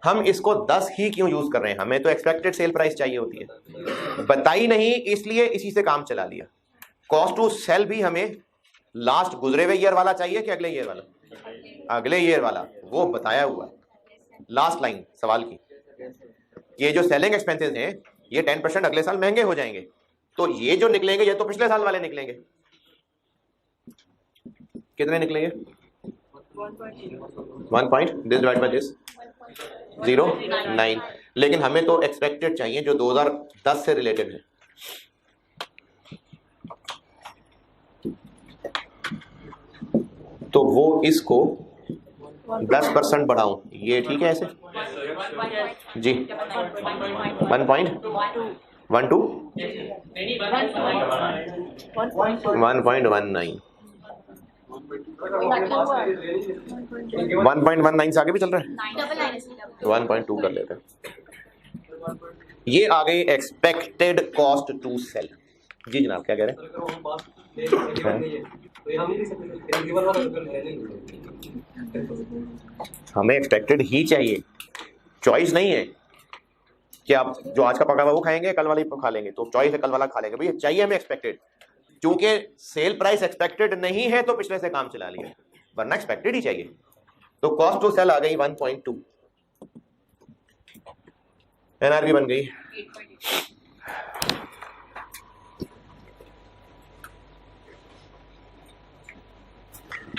हम इसको 10 ही क्यों यूज कर रहे हैं, हमें तो एक्सपेक्टेड सेल प्राइस चाहिए होती है, बताई नहीं इसलिए इसी से काम चला लिया। कॉस्ट टू सेल भी हमें लास्ट गुजरे हुए ईयर वाला चाहिए कि अगले ईयर वाला, अगले ईयर वाला, वो बताया हुआ लास्ट लाइन सवाल की। ये जो सेलिंग एक्सपेंसेस हैं ये 10% अगले साल महंगे हो जाएंगे, तो ये जो निकलेंगे ये तो पिछले साल वाले निकलेंगे। कितने निकलेंगे, 1 point this divide by this 0.9, लेकिन हमें तो एक्सपेक्टेड चाहिए जो 2010 से रिलेटेड है। तो वो इसको 10% बढ़ाऊं, ये ठीक है ऐसे जी, 1.19 1.19 से आगे भी चल रहा है, 1.2 कर लेते हैं। ये आ गई एक्सपेक्टेड कॉस्ट टू सेल। जी जनाब क्या कह रहे हैं? हमें एक्सपेक्टेड ही चाहिए, चॉइस नहीं है कि आप जो आज का पका हुआ वो खाएंगे कल वाला ही खा लेंगे, तो चॉइस है कल वाला खा लेंगे, भैया चाहिए हमें एक्सपेक्टेड। क्योंकि सेल प्राइस एक्सपेक्टेड नहीं है तो पिछले से काम चला लिया, वरना एक्सपेक्टेड ही चाहिए। तो कॉस्ट टू सेल आ गई 1.2, एनआरवी बन गई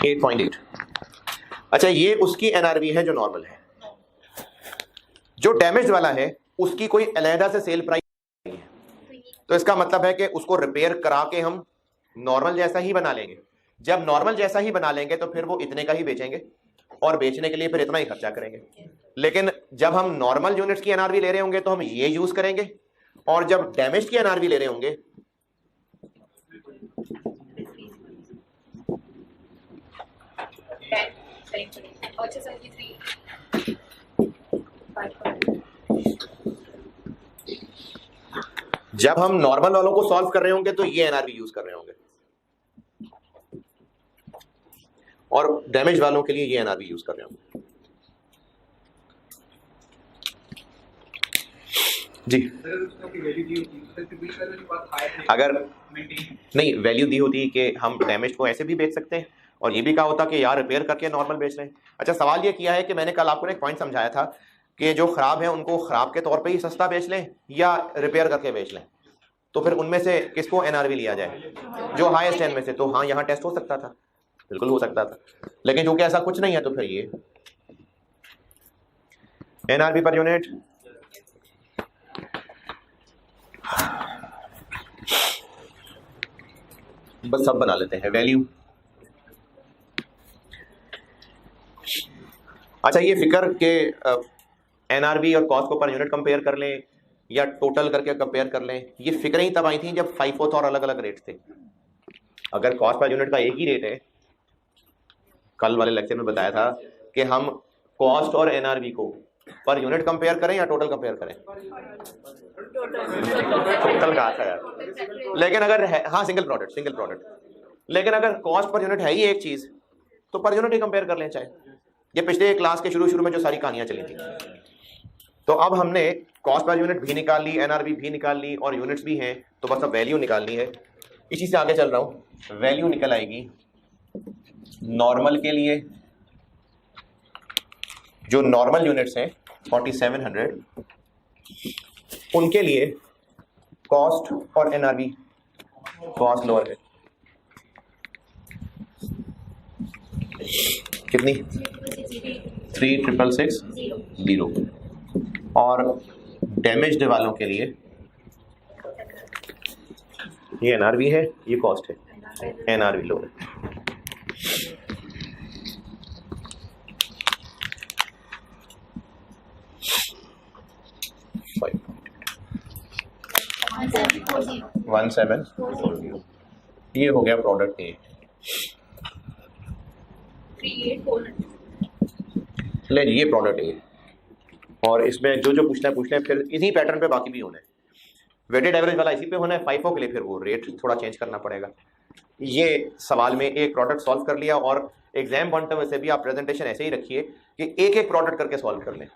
8.8। अच्छा ये उसकी एनआरवी है जो नॉर्मल है। जो डैमेज वाला है उसकी कोई अलहदा से सेल प्राइस नहीं है, तो इसका मतलब है कि उसको रिपेयर करा के हम नॉर्मल जैसा ही बना लेंगे। जब नॉर्मल जैसा ही बना लेंगे तो फिर वो इतने का ही बेचेंगे और बेचने के लिए फिर इतना ही खर्चा करेंगे। लेकिन जब हम नॉर्मल यूनिट्स की एनआरवी ले रहे होंगे तो हम ये यूज करेंगे, और जब डैमेज की एनआरवी ले रहे होंगे जब हम नॉर्मल वालों को सॉल्व कर रहे होंगे तो ये एनआरवी यूज कर रहे होंगे, और डैमेज वालों के लिए ये एनआरवी यूज कर रहे होंगे। जी अगर नहीं वैल्यू दी होती कि हम डैमेज को ऐसे भी बेच सकते हैं, और ये भी कहा होता कि यार रिपेयर करके नॉर्मल बेच रहे हैं। अच्छा सवाल ये किया है कि मैंने कल आपको एक पॉइंट समझाया था कि जो खराब है उनको खराब के तौर पे ही सस्ता बेच लें या रिपेयर करके बेच लें, तो फिर उनमें से किसको एनआरवी लिया जाए? जो हाईएस्ट एंड में से। तो हाँ यहाँ टेस्ट हो सकता था, बिल्कुल हो सकता था, लेकिन क्योंकि ऐसा कुछ नहीं है तो फिर ये एनआरवी पर यूनिट बस सब बना लेते हैं वैल्यू। अच्छा ये फिक्र के एनआरवी और कॉस्ट को पर यूनिट कंपेयर कर लें या टोटल करके कंपेयर कर लें, ये फिक्र ही तब आई थी जब FIFO और अलग अलग रेट थे। अगर कॉस्ट पर यूनिट का एक ही रेट है, कल वाले लेक्चर में बताया था कि हम कॉस्ट और एनआरवी को पर यूनिट कंपेयर करें या टोटल कंपेयर करें? टोटल कहा था यार, लेकिन अगर है हाँ सिंगल प्रोडक्ट, लेकिन अगर कॉस्ट पर यूनिट है ही एक चीज तो पर यूनिट ही कंपेयर कर लें चाहे। ये पिछले क्लास के शुरू में जो सारी कहानियां चली थी। तो अब हमने कॉस्ट पर यूनिट भी निकाल ली, एनआरवी भी निकाल ली और यूनिट्स भी हैं, तो बस अब वैल्यू निकालनी है। इसी से आगे चल रहा हूं। वैल्यू निकल आएगी नॉर्मल के लिए, जो नॉर्मल यूनिट्स हैं 4700 उनके लिए कॉस्ट और एनआरवी, कॉस्ट लोअर है कितनी 3660, और डैमेज्ड वालों के लिए ये एनआरवी है, ये कॉस्ट है, एनआरवी लोअर है। वन सेवन ये हो गया प्रोडक्ट ए। ले ये प्रोडक्ट ए, और इसमें जो जो पूछना है पूछ लें, फिर इसी पैटर्न पे बाकी भी होना है। वेटेड एवरेज वाला इसी पे होना है, FIFO के लिए फिर वो रेट थोड़ा चेंज करना पड़ेगा। ये सवाल में एक प्रोडक्ट सॉल्व कर लिया, और एग्जाम पॉइंट ऑफ व्यू से भी आप प्रेजेंटेशन ऐसे ही रखिए कि एक एक प्रोडक्ट करके सॉल्व कर लें,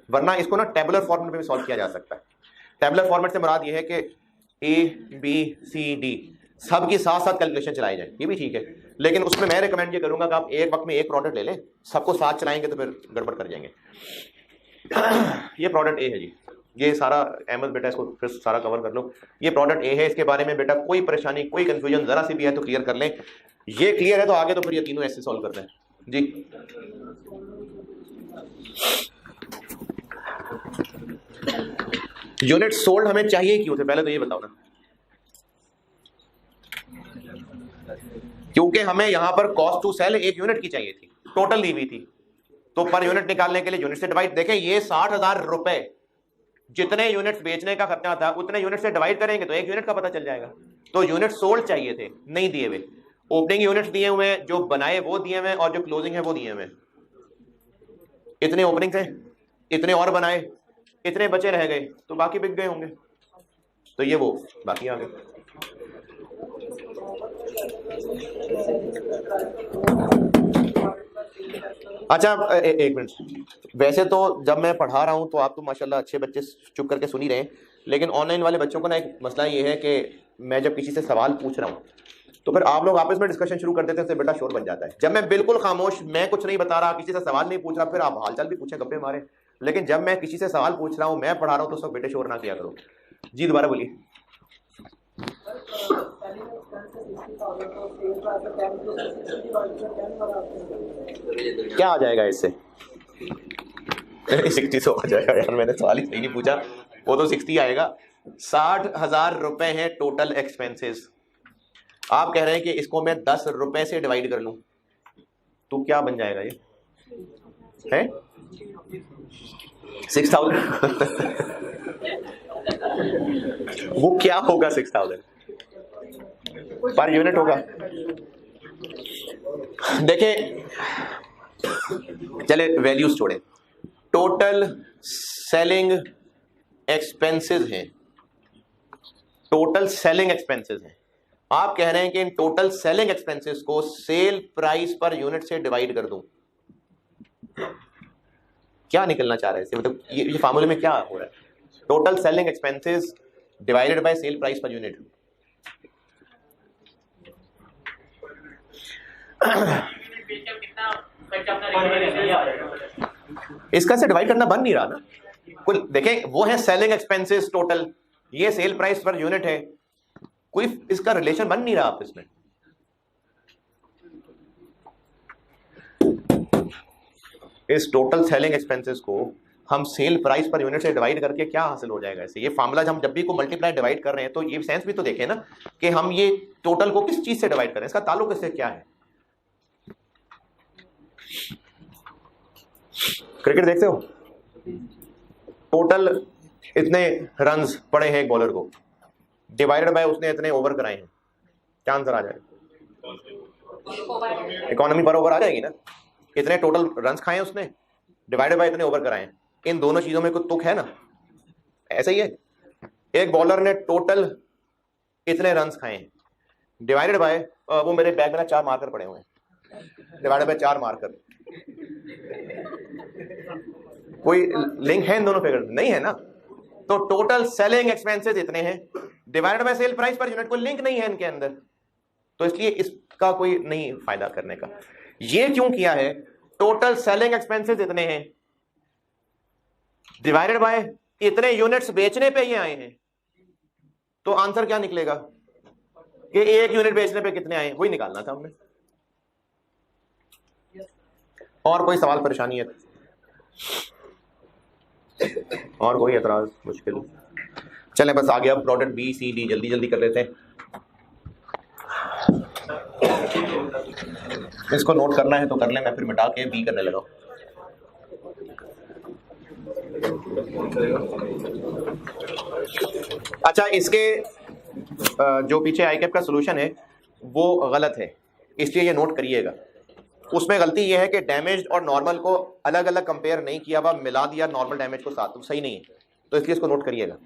वरना इसको ना टेबुलर फॉर्मेट में भी सॉल्व किया जा सकता है। टेबुलर फॉर्मेट से मुराद ये है कि ABCD सब की साथ साथ कैलकुलेशन चलाई जाए, ये भी ठीक है, लेकिन उसमें मैं रिकमेंड ये करूंगा कि आप एक वक्त में एक प्रोडक्ट ले लें, सबको साथ चलाएंगे तो फिर गड़बड़ कर जाएंगे। ये प्रोडक्ट ए है जी, ये सारा अहमद बेटा इसको फिर सारा कवर कर लो। ये प्रोडक्ट ए है, इसके बारे में बेटा कोई परेशानी कोई कंफ्यूजन जरा सी भी है तो क्लियर कर लें। ये क्लियर है तो आगे तो फिर ये तीनों ऐसे सॉल्व करते हैं जी। यूनिट सोल्ड हमें चाहिए क्यों थे, पहले तो ये बताओ ना। क्योंकि हमें यहां पर कॉस्ट टू सेल एक यूनिट की चाहिए थी, टोटल दी हुई थी, तो पर यूनिट निकालने के लिए यूनिट से डिवाइड, देखें ये 60,000 रुपए जितने यूनिट्स बेचने का खर्चा था उतने यूनिट से डिवाइड करेंगे तो एक यूनिट का पता चल जाएगा। तो यूनिट सोल्ड चाहिए थे, नहीं दिए हुए, ओपनिंग यूनिट्स दिए हुए हैं, जो बनाए वो दिए हुए हैं, और जो क्लोजिंग है वो दिए हुए हैं। इतने ओपनिंग थे, इतने और बनाए, इतने बचे रह गए, तो बाकी बिक गए होंगे, तो ये वो बाकी आ गए। अच्छा एक मिनट, वैसे तो जब मैं पढ़ा रहा हूं तो आप तो माशाल्लाह अच्छे बच्चे चुप करके सुन ही रहे हैं, लेकिन ऑनलाइन वाले बच्चों को ना एक मसला ये है कि मैं जब किसी से सवाल पूछ रहा हूं तो फिर आप लोग आपस में डिस्कशन शुरू कर देते हैं, बेटा शोर बन जाता है। जब मैं बिल्कुल खामोश, मैं कुछ नहीं बता रहा, किसी से सवाल नहीं पूछ रहा, फिर आप हालचाल भी पूछे, गप्पे मारे, लेकिन जब मैं किसी से सवाल पूछ रहा हूं, मैं पढ़ा रहा हूं, तो सब बेटे शोर ना किया करो। जी दोबारा बोलिए। क्या आ जाएगा इससे? 60 तो आ जाएगा यार, मैंने सवाल ही सही नहीं पूछा, वो तो 60 आएगा। 60,000 रुपए है टोटल एक्सपेंसेस। आप कह रहे हैं कि इसको मैं 10 रुपए से डिवाइड कर लूं, तो क्या बन जाएगा ये है? 6,000 वो क्या होगा? 6,000 पर यूनिट होगा। देखें, चले वैल्यूज छोड़े, टोटल सेलिंग एक्सपेंसेस हैं, टोटल सेलिंग एक्सपेंसेस हैं। आप कह रहे हैं कि इन टोटल सेलिंग एक्सपेंसेस को सेल प्राइस पर यूनिट से डिवाइड कर दूं, क्या निकलना चाह रहे हैं? मतलब ये फार्मूले में क्या हो रहा है? Total selling expenses divided by sale price per unit. इसका से डिवाइड करना बन नहीं रहा ना। कुल देखें, वो है सेलिंग एक्सपेंसेस टोटल, ये सेल प्राइस पर यूनिट है, कोई इसका रिलेशन बन नहीं रहा आपस में। इस टोटल सेलिंग एक्सपेंसेस को हम सेल प्राइस पर यूनिट से डिवाइड करके क्या हासिल हो जाएगा इससे? ये फार्मूला हम जब भी को मल्टीप्लाई डिवाइड कर रहे हैं तो ये सेंस भी तो देखें ना कि हम ये टोटल को किस चीज से डिवाइड करें, इसका ताल्लुक इससे क्या है। क्रिकेट देखते हो, टोटल इतने रन्स पड़े हैं एक बॉलर को, डिवाइडेड बाय उसने इतने ओवर कराए हैं, क्या आंसर आ जाएगा? इकोनॉमी पर ओवर आ जाएगी ना। इतने टोटल रन्स खाए उसने, डिवाइडेड बाय इतने ओवर कराए हैं, इन दोनों चीजों में कुछ तुक है ना। ऐसा ही है, एक बॉलर ने टोटल इतने रन्स खाए हैं, डिवाइडेड बाय वो मेरे बैग में ना 4 मार्कर पड़े हुए हैं, डिवाइडेड बाय 4 मार्कर। कोई लिंक है इन दोनों फिगर? नहीं है ना। तो टोटल सेलिंग एक्सपेंसेस इतने हैं, divided by sale price per unit, कोई लिंक नहीं है इनके अंदर, तो इसलिए इसका कोई नहीं फायदा करने का। ये क्यों किया है? टोटल सेलिंग एक्सपेंसेस इतने हैं, डिवाइडेड बाय इतने यूनिट्स बेचने पे ये आए हैं, तो आंसर क्या निकलेगा कि एक यूनिट बेचने पे कितने आए, वही निकालना था हमने। और कोई सवाल परेशानी है? और कोई एतराज मुश्किल? चलें बस आगे, अब प्रोडक्ट बी सी डी जल्दी जल्दी कर लेते हैं। इसको नोट करना है तो कर लें, मैं फिर मिटा के बी करने लगा। अच्छा, इसके जो पीछे आई कैप का सोल्यूशन है वो गलत है, इसलिए ये नोट करिएगा। उसमें गलती ये है कि डैमेज और नॉर्मल को अलग अलग कंपेयर नहीं किया हुआ, मिला दिया नॉर्मल डैमेज को साथ, तो सही नहीं है, तो इसलिए इसको नोट करिएगा।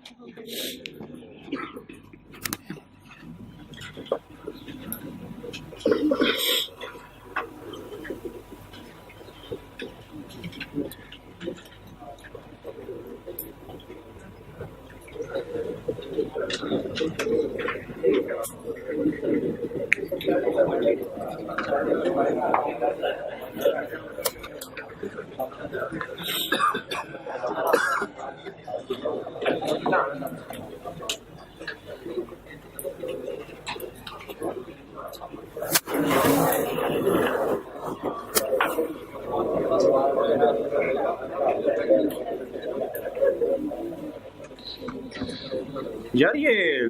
यार ये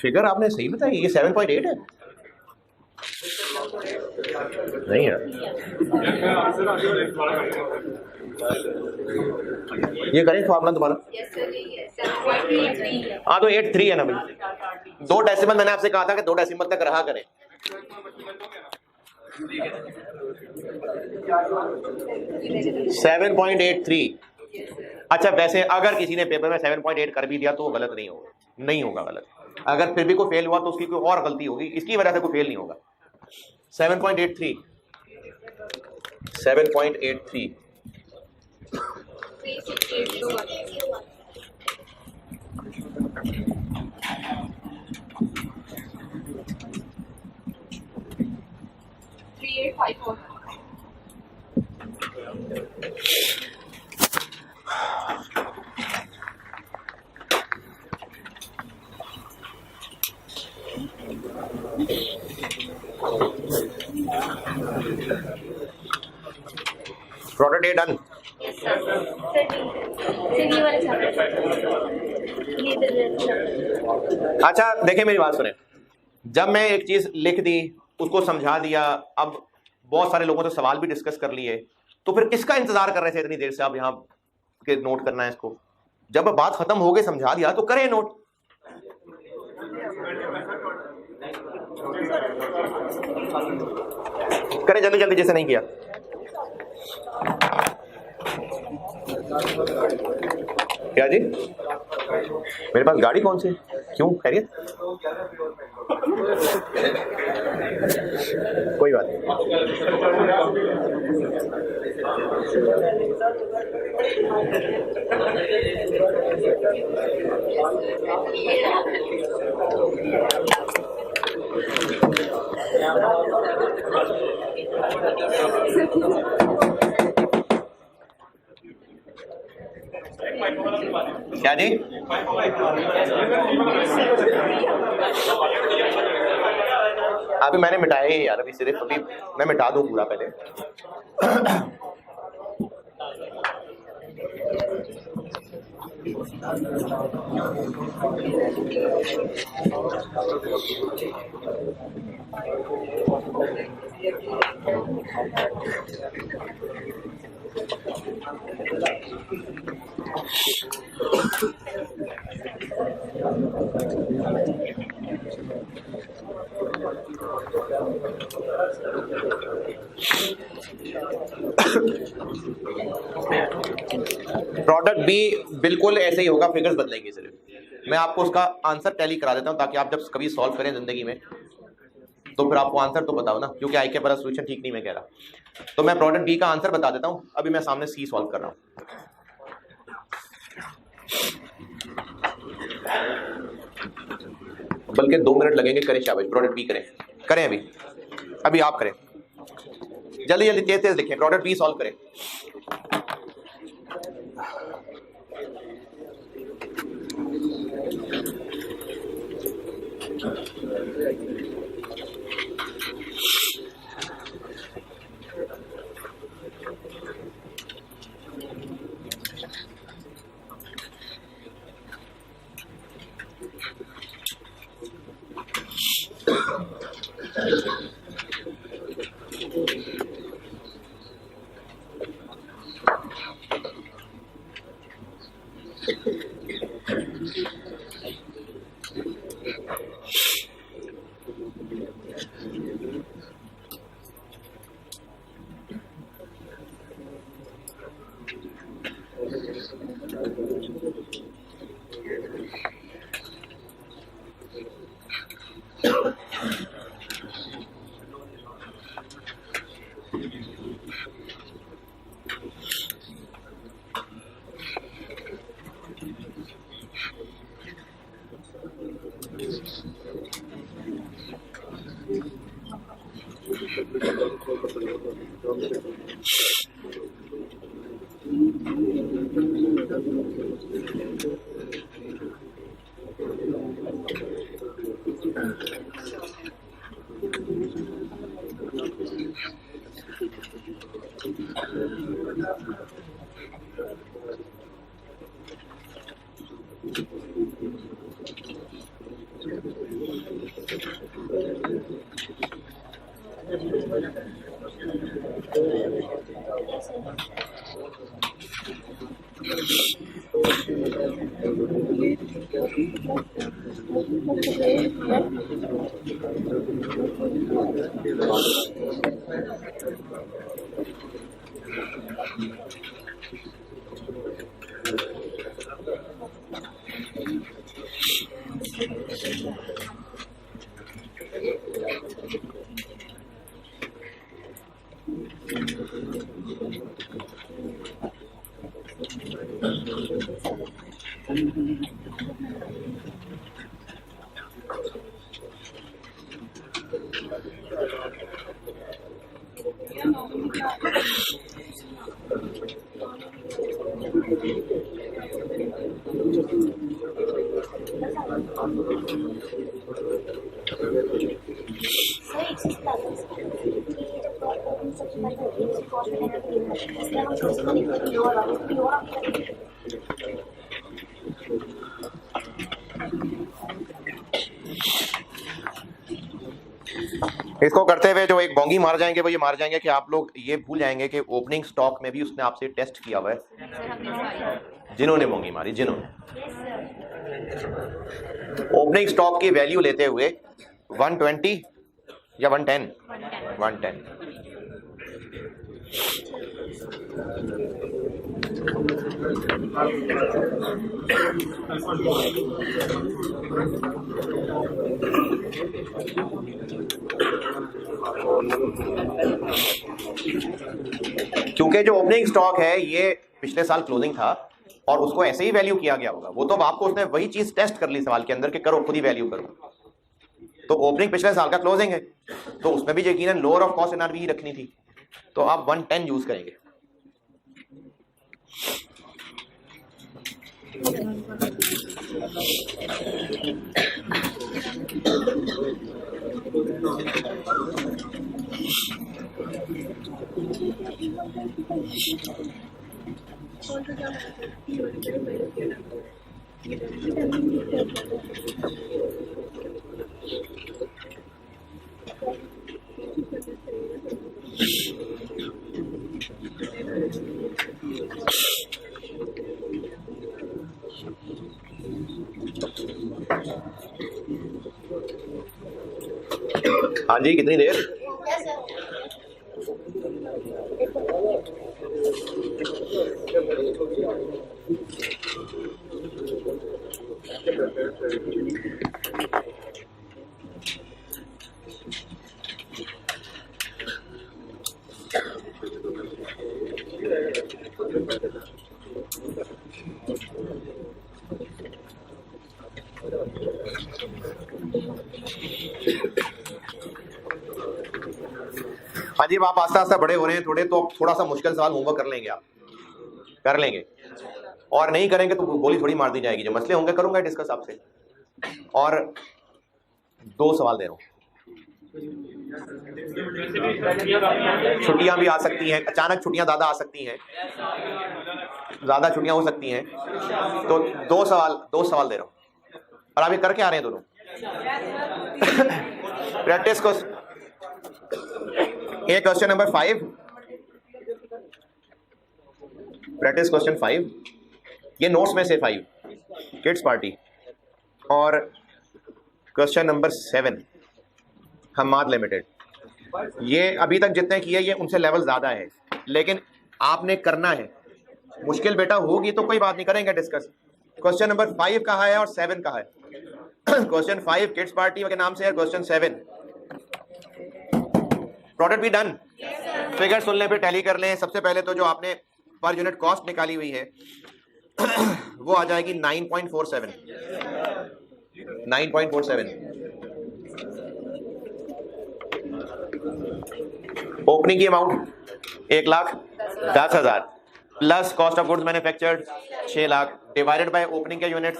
फिगर आपने सही बताई, ये 7.8 है? नहीं यार, ये करें फॉर्मूला दोबारा। हाँ तो 8.3 है ना भाई, 2 डेसिमल मैंने आपसे कहा था कि 2 डेसिमल तक रहा करें। $7.83। अच्छा, वैसे अगर किसी ने पेपर में 7.8 कर भी दिया तो वो गलत नहीं होगा, नहीं होगा गलत। अगर फिर भी कोई फेल हुआ तो उसकी कोई और गलती होगी, इसकी वजह से कोई फेल नहीं होगा। 7.83 7.83 3854। प्रोडक्ट ए डन। अच्छा देखिए, मेरी बात सुने, जब मैं एक चीज लिख दी, उसको समझा दिया, अब बहुत सारे लोगों से सवाल भी डिस्कस कर लिए, तो फिर किसका इंतजार कर रहे थे इतनी देर से? आप यहाँ के नोट करना है इसको। जब बात खत्म हो गई, समझा दिया, तो करें नोट। करें जल्दी जल्दी, जैसे नहीं किया। क्या जी? मेरे पास गाड़ी कौन सी? क्यों, खैरियत? कोई बात नहीं। क्या जी? अभी मैंने मिटाया ही यार, अभी सिर्फ अभी मैं मिटा दूं पूरा पहले। प्रोडक्ट बी बिल्कुल ऐसे ही होगा, फिगर्स बदलेंगे सिर्फ। मैं आपको उसका आंसर टैली करा देता हूं, ताकि आप जब कभी सॉल्व करें जिंदगी में तो फिर आपको आंसर तो बताओ ना, क्योंकि आई के पास सोल्यूशन ठीक नहीं मैं कह रहा। तो मैं प्रोडक्ट बी का आंसर बता देता हूं। अभी मैं सामने सी सॉल्व कर रहा हूं। बल्कि 2 मिनट लगेंगे। करें शाबाश, प्रोडक्ट बी करें अभी अभी आप करें, जल्दी जल्दी तेज तेज लिखें, प्रोडक्ट बी सॉल्व करें। इसको करते हुए जो एक बोंगी मार जाएंगे वो ये मार जाएंगे कि आप लोग ये भूल जाएंगे कि ओपनिंग स्टॉक में भी उसने आपसे टेस्ट किया हुआ है। जिन्होंने बोंगी मारी, जिन्होंने ओपनिंग स्टॉक की वैल्यू लेते हुए 120 या 110 110 क्योंकि जो ओपनिंग स्टॉक है ये पिछले साल क्लोजिंग था और उसको ऐसे ही वैल्यू किया गया होगा। वो तो आपको उसने वही चीज टेस्ट कर ली सवाल के अंदर कि करो, खुद ही वैल्यू करो। तो ओपनिंग पिछले साल का क्लोजिंग है तो उसमें भी यकीनन लोअर ऑफ कॉस्ट एनआरवी ही रखनी थी, तो आप 110 यूज करेंगे। हाँ जी, कितनी देर? हाँ जी, आप आस्ता आस्ता बड़े हो रहे हैं थोड़े, तो थोड़ा सा मुश्किल सवाल होमवर्क कर लेंगे, आप कर लेंगे। और नहीं करेंगे तो गोली थोड़ी मार दी जाएगी। जो मसले होंगे करूंगा डिस्कस आपसे। और 2 सवाल दे रहा हूँ। छुट्टियां भी आ सकती हैं, अचानक छुट्टियां ज्यादा आ सकती हैं, ज्यादा छुट्टियां हो सकती हैं, तो 2 सवाल दे रहा हूँ। और आप ये करके आ रहे हैं दोनों। प्रैक्टिस को ये क्वेश्चन नंबर 5, प्रैक्टिस क्वेश्चन 5, ये नोट्स में से 5 किड्स पार्टी। और क्वेश्चन नंबर 7 हम्माद लिमिटेड। ये अभी तक जितने किए ये उनसे लेवल ज्यादा है, लेकिन आपने करना है। मुश्किल बेटा होगी तो कोई बात नहीं, करेंगे डिस्कस। क्वेश्चन नंबर 5 कहा है और 7 कहा है। क्वेश्चन 5 किड्स पार्टी के नाम से है। क्वेश्चन 7 प्रोडक्ट भी डन। फिगर सुनने पे टैली कर लें। सबसे पहले तो जो आपने पर यूनिट कॉस्ट निकाली हुई है वो आ जाएगी 9.47। ओपनिंग की amount 1,10,000 plus cost of goods manufactured 6 lakh divided by opening के यूनिट्स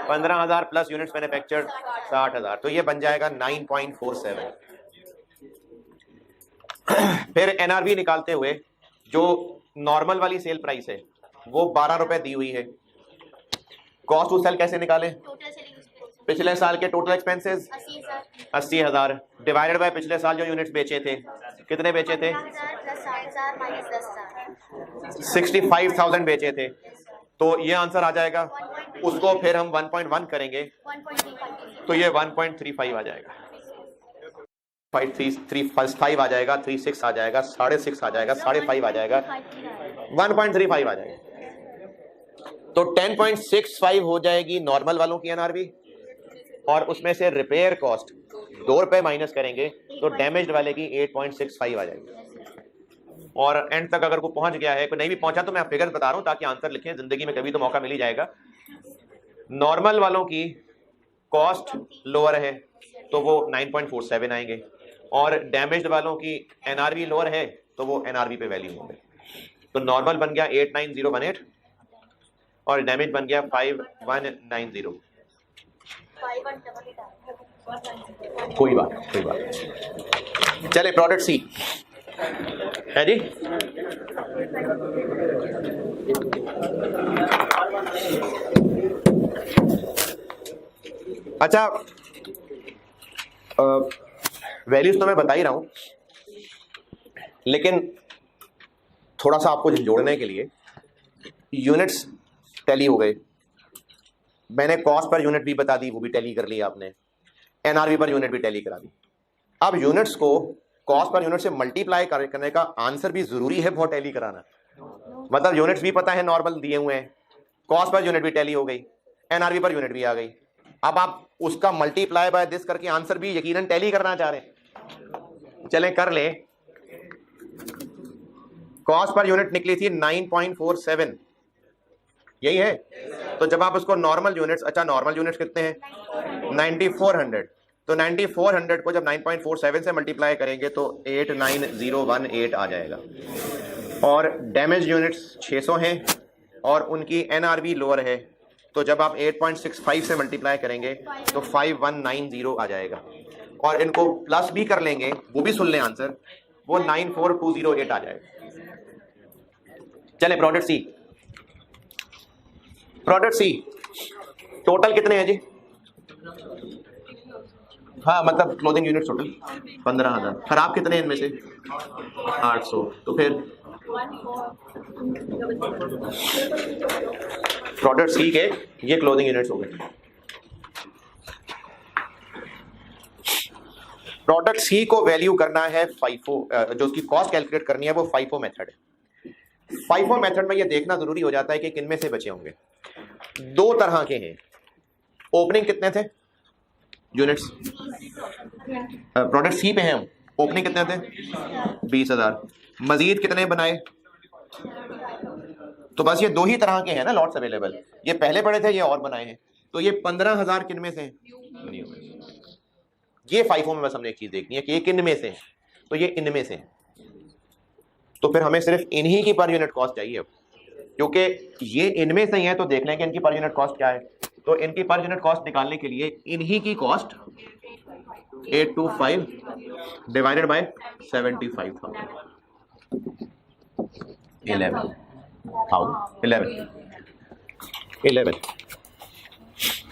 15,000 प्लस यूनिट्स मैन्युफैक्चर्ड 60,000, तो ये बन जाएगा 9.47। फिर एनआरवी निकालते हुए जो नॉर्मल वाली सेल प्राइस है वो 12 रुपए दी हुई है। कॉस्ट टू सेल कैसे निकालें? पिछले साल के टोटल एक्सपेंसेस 80,000 डिवाइडेड बाय पिछले साल जो यूनिट्स बेचे थे, कितने बेचे थे? 65,000 बेचे थे, तो ये आंसर आ जाएगा। उसको फिर हम 1.1 करेंगे तो ये 1.35 आ जाएगा, 5 आ जाएगा, 36 आ जाएगा, 6.5 आ जाएगा, 5.5 आ जाएगा, 1.35 आ जाएगी। तो 10.65 हो जाएगी नॉर्मल वालों की एनआरवी, और उसमें से रिपेयर कॉस्ट 2 रुपए माइनस करेंगे तो डैमेज्ड वाले की 8.65 आ जाएगी। और एंड तक अगर कोई पहुंच गया है, कोई नहीं भी पहुंचा तो मैं फिगर बता रहा हूं ताकि आंसर लिखें, जिंदगी में कभी तो मौका मिल ही जाएगा। नॉर्मल वालों की कॉस्ट लोअर है तो वो 9.47 आएंगे, और डैमेज्ड वालों की एनआरवी लोअर है तो वो एनआरवी पे वैल्यू होंगे। तो नॉर्मल बन गया 89018 और डैमेज बन गया 5190। कोई बात चले प्रोडक्ट सी है जी। अच्छा, वैल्यूज तो मैं बता ही रहा हूं, लेकिन थोड़ा सा आपको जोड़ने के लिए यूनिट्स टैली हो गए, मैंने कॉस्ट पर यूनिट भी बता दी, वो भी टैली कर ली आपने, एनआरवी पर यूनिट भी टैली करा दी। अब यूनिट्स को कॉस्ट पर यूनिट से मल्टीप्लाई करने का आंसर भी जरूरी है बहुत टैली कराना। मतलब यूनिट्स भी पता है नॉर्मल दिए हुए हैं, कॉस्ट पर यूनिट भी टैली हो गई, एनआरवी पर यूनिट भी आ गई। अब आप उसका मल्टीप्लाई बाय दिस करके आंसर भी यकीनन टैली करना चाह रहे हैं। चलें कर ले। कॉस्ट पर यूनिट निकली थी 9.47, यही है। तो जब आप उसको नॉर्मल यूनिट्स, अच्छा नॉर्मल यूनिट्स कितने हैं 9400, तो 9400 को जब 9.47 से मल्टीप्लाई करेंगे तो 89018 आ जाएगा। और डैमेज यूनिट्स 600 हैं और उनकी एनआरवी लोअर है, तो जब आप 8.65 से मल्टीप्लाई करेंगे तो 5190 आ जाएगा। और इनको प्लस भी कर लेंगे, वो भी सुन लें आंसर, वो 94208 आ जाएगा। चले product C. Product C total कितने हैं जी? हाँ मतलब क्लोथिंग यूनिट टोटल 15,000। खराब कितने हैं इनमें से? 800। तो फिर प्रोडक्ट सी के ये क्लोथिंग यूनिट्स हो गए। प्रोडक्ट सी को वैल्यू करना है FIFO, जो उसकी कॉस्ट कैलकुलेट करनी है वो FIFO मेथड है। FIFO मेथड में ये देखना जरूरी हो जाता है कि किनमें से बचे होंगे। दो तरह के हैं। ओपनिंग कितने थे यूनिट्स? प्रोडक्ट सी पे हैं हम, ओपनिंग कितने थे? 20,000। मजीद कितने बनाए? तो बस ये दो ही तरह के हैं ना लॉट्स अवेलेबल, ये पहले पड़े थे, ये और बनाए हैं। तो ये 15,000 किन में से हैं? न्यू में। ये FIFO में बस हमने एक चीज देखनी है कि ये किन में से है, तो ये इनमें से है। तो फिर हमें सिर्फ इन्हीं की पर यूनिट कॉस्ट चाहिए, क्योंकि ये इनमें से ही है। तो देख लें कि इनकी पर यूनिट कॉस्ट क्या है। तो इनकी पर यूनिट कॉस्ट निकालने के लिए इन्हीं की कॉस्ट 825 डिवाइडेड बाय 75,000 11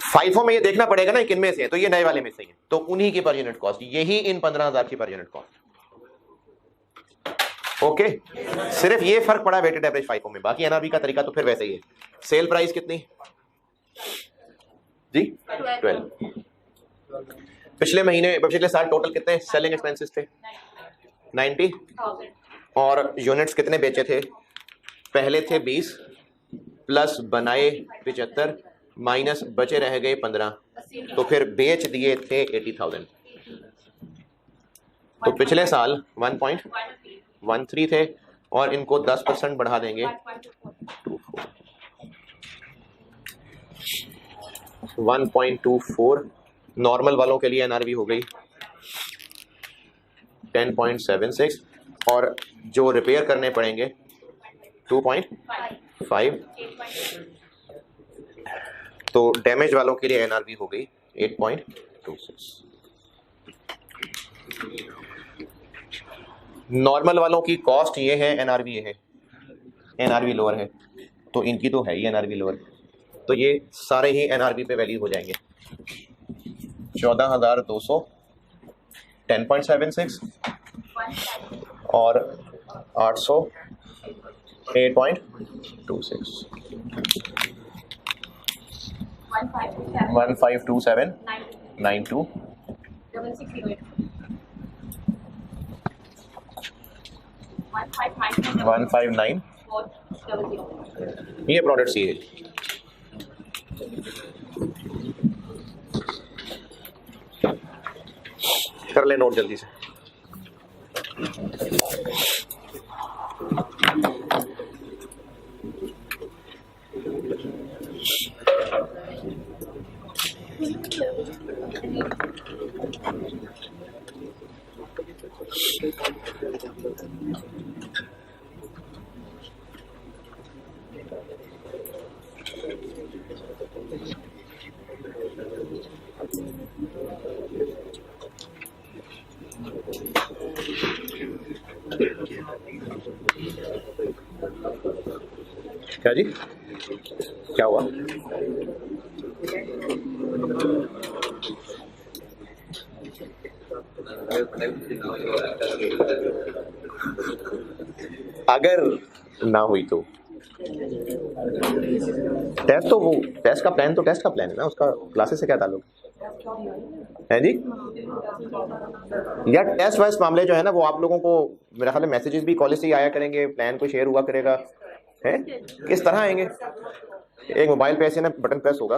FIFO में ये देखना पड़ेगा ना किन में से है, तो ये नए वाले में से ही है, तो उन्हीं की पर यूनिट कॉस्ट, यही इन 15,000 की पर यूनिट कॉस्ट। ओके सिर्फ ये फर्क पड़ा वेटेड एवरेज FIFO में, बाकी एनआरवी का तरीका तो फिर वैसे ही है। सेल प्राइस कितनी जी? 12। पिछले महीने, पिछले साल टोटल कितने सेलिंग एक्सपेंसेस थे? 90। और यूनिट्स कितने बेचे थे? पहले थे 20 प्लस बनाए 75 माइनस बचे रह गए 15, तो फिर बेच दिए थे 80,000। तो पिछले साल 1.13 थे और इनको 10% बढ़ा देंगे 1.24। नॉर्मल वालों के लिए एनआरवी हो गई 10.76 और जो रिपेयर करने पड़ेंगे 2.5। तो डैमेज वालों के लिए एनआरवी हो गई 8.26। नॉर्मल वालों की कॉस्ट ये है, एनआरवी ये है, एनआरवी लोअर है, तो इनकी तो है ही एनआरवी लोअर, तो ये सारे ही एनआरवी पे वैल्यू हो जाएंगे 14,200 10.76 और 800 8.26 152792 159 ये प्रोडक्ट सी है। कर ले नोट जल्दी से। क्या जी, क्या हुआ? अगर ना हुई तो टेस्ट, तो वो टेस्ट का प्लान तो टेस्ट का प्लान है ना, उसका क्लासेस से क्या ताल्लुक है जी? या टेस्ट वाइज मामले जो है ना, वो आप लोगों को मेरा ख्याल है मैसेजेस भी कॉलेज से ही आया करेंगे, प्लान को शेयर हुआ करेगा, है किस तरह आएंगे? एक मोबाइल पे ऐसे ना बटन प्रेस होगा,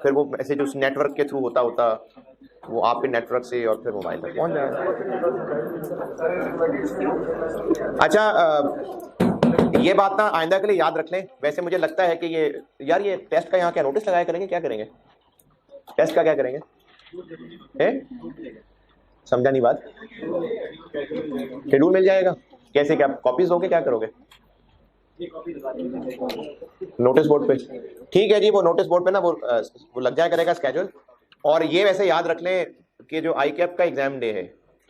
फिर वो मैसेज उस नेटवर्क के थ्रू होता वो आपके नेटवर्क से और फिर मोबाइल तक पहुंच जाएगा। अच्छा, ये बात ना आइंदा के लिए याद रख लें। वैसे मुझे लगता है कि ये टेस्ट का यहाँ क्या नोटिस लगाया करेंगे, क्या करेंगे टेस्ट का, क्या करेंगे? समझा नहीं बात? शेड्यूल मिल जाएगा कैसे, क्या कॉपीज दोगे, क्या करोगे? नोटिस बोर्ड पे, ठीक है जी, वो नोटिस बोर्ड पे ना वो लग जाया करेगा स्केड्यूल। और ये वैसे याद रख लें कि जो ICAP का एग्जाम डे है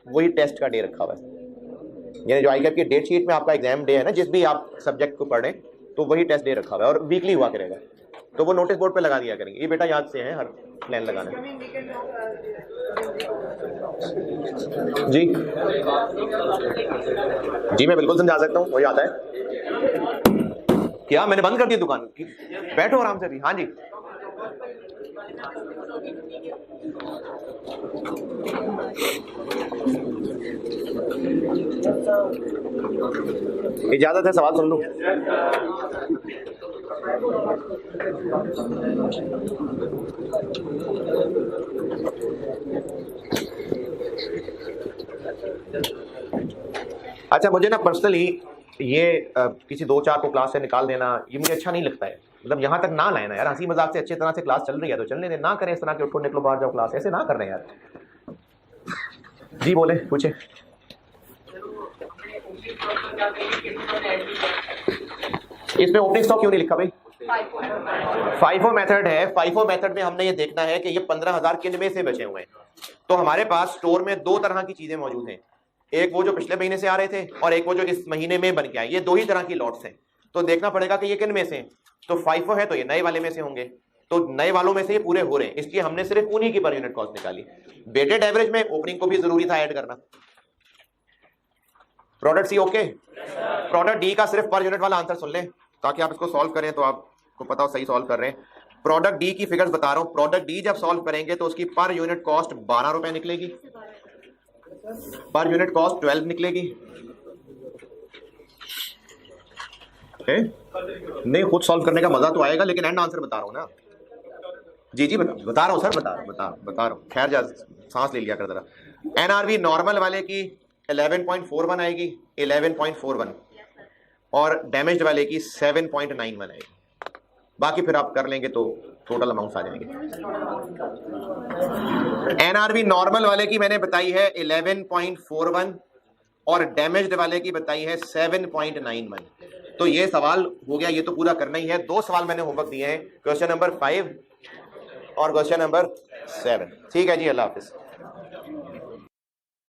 वही टेस्ट का डे रखा हुआ है, यानी जो ICAP की डेट शीट में आपका एग्जाम डे है ना, जिस भी आप सब्जेक्ट को पढ़ें, तो वही टेस्ट डे रखा हुआ है और वीकली हुआ करेगा, तो वो नोटिस बोर्ड पे लगा दिया करेंगे। ये बेटा याद से है हर प्लान लगाना जी। जी मैं बिल्कुल समझा सकता हूँ, वही आता है। क्या मैंने बंद कर दी दुकान? बैठो आराम से भी। हाँ जी, इजाजत है, सवाल सुन लूं? अच्छा, मुझे ना पर्सनली ये किसी 2-4 को क्लास से निकाल देना ये मुझे अच्छा नहीं लगता है। मतलब यहाँ तक ना लाए ना यार, हंसी मजाक से अच्छी तरह से क्लास चल रही है तो चलने दे, ना करें इस तरह के उठो निकलो बाहर जाओ, क्लास ऐसे ना कर रहे हैं यार। जी बोले, पूछे। इसमें ओपनिंग स्टॉक क्यों नहीं लिखा भाई? FIFO मेथड है। FIFO मेथड में हमने ये देखना है कि ये 15,000 किन में से बचे हुए हैं। तो हमारे पास स्टोर में 2 तरह की चीजें मौजूद हैं, एक वो जो पिछले महीने से आ रहे थे और एक वो जो इस महीने में बन के आए। ये 2 ही तरह की लॉट्स हैं, तो देखना पड़ेगा कि ये किन में से। तो FIFO है तो ये नए वाले में से होंगे, तो नए वालों में से ये पूरे हो रहे हैं, इसलिए हमने सिर्फ उन्हीं की पर यूनिट कॉस्ट निकाली। वेटेड एवरेज में ओपनिंग को भी जरूरी था ऐड करना। Product C okay, product D का सिर्फ पर यूनिट वाला आंसर सुन लें ताकि आप इसको सॉल्व करें तो आपको पता हो सही सॉल्व कर रहे हैं। प्रोडक्ट डी की फिगर्स बता रहा हूं। प्रोडक्ट डी जब सॉल्व करेंगे तो उसकी पर यूनिट कॉस्ट 12 रुपए निकलेगी, पर यूनिट कॉस्ट 12 निकलेगी। नहीं, खुद सॉल्व करने का मजा तो आएगा, लेकिन एंड आंसर बता रहा हूं ना। जी जी बता रहा हूं सर, बता रहा हूं। खैर जा, सांस ले लिया कर जरा। NRV नॉर्मल वाले की 11.41 आएगी, 11.41, और डैमेज्ड वाले की 7.91 आएगी। बाकी फिर आप कर लेंगे तो टोटल अमाउंट आ जाएंगे। NRV नॉर्मल वाले की मैंने बताई है 11.41 और डैमेज्ड वाले की बताई है 7.91। तो ये सवाल हो गया, ये तो पूरा करना ही है। 2 सवाल मैंने होमवर्क दिए हैं, क्वेश्चन नंबर 5 और क्वेश्चन नंबर 7। ठीक है जी, अल्लाह हाफिज।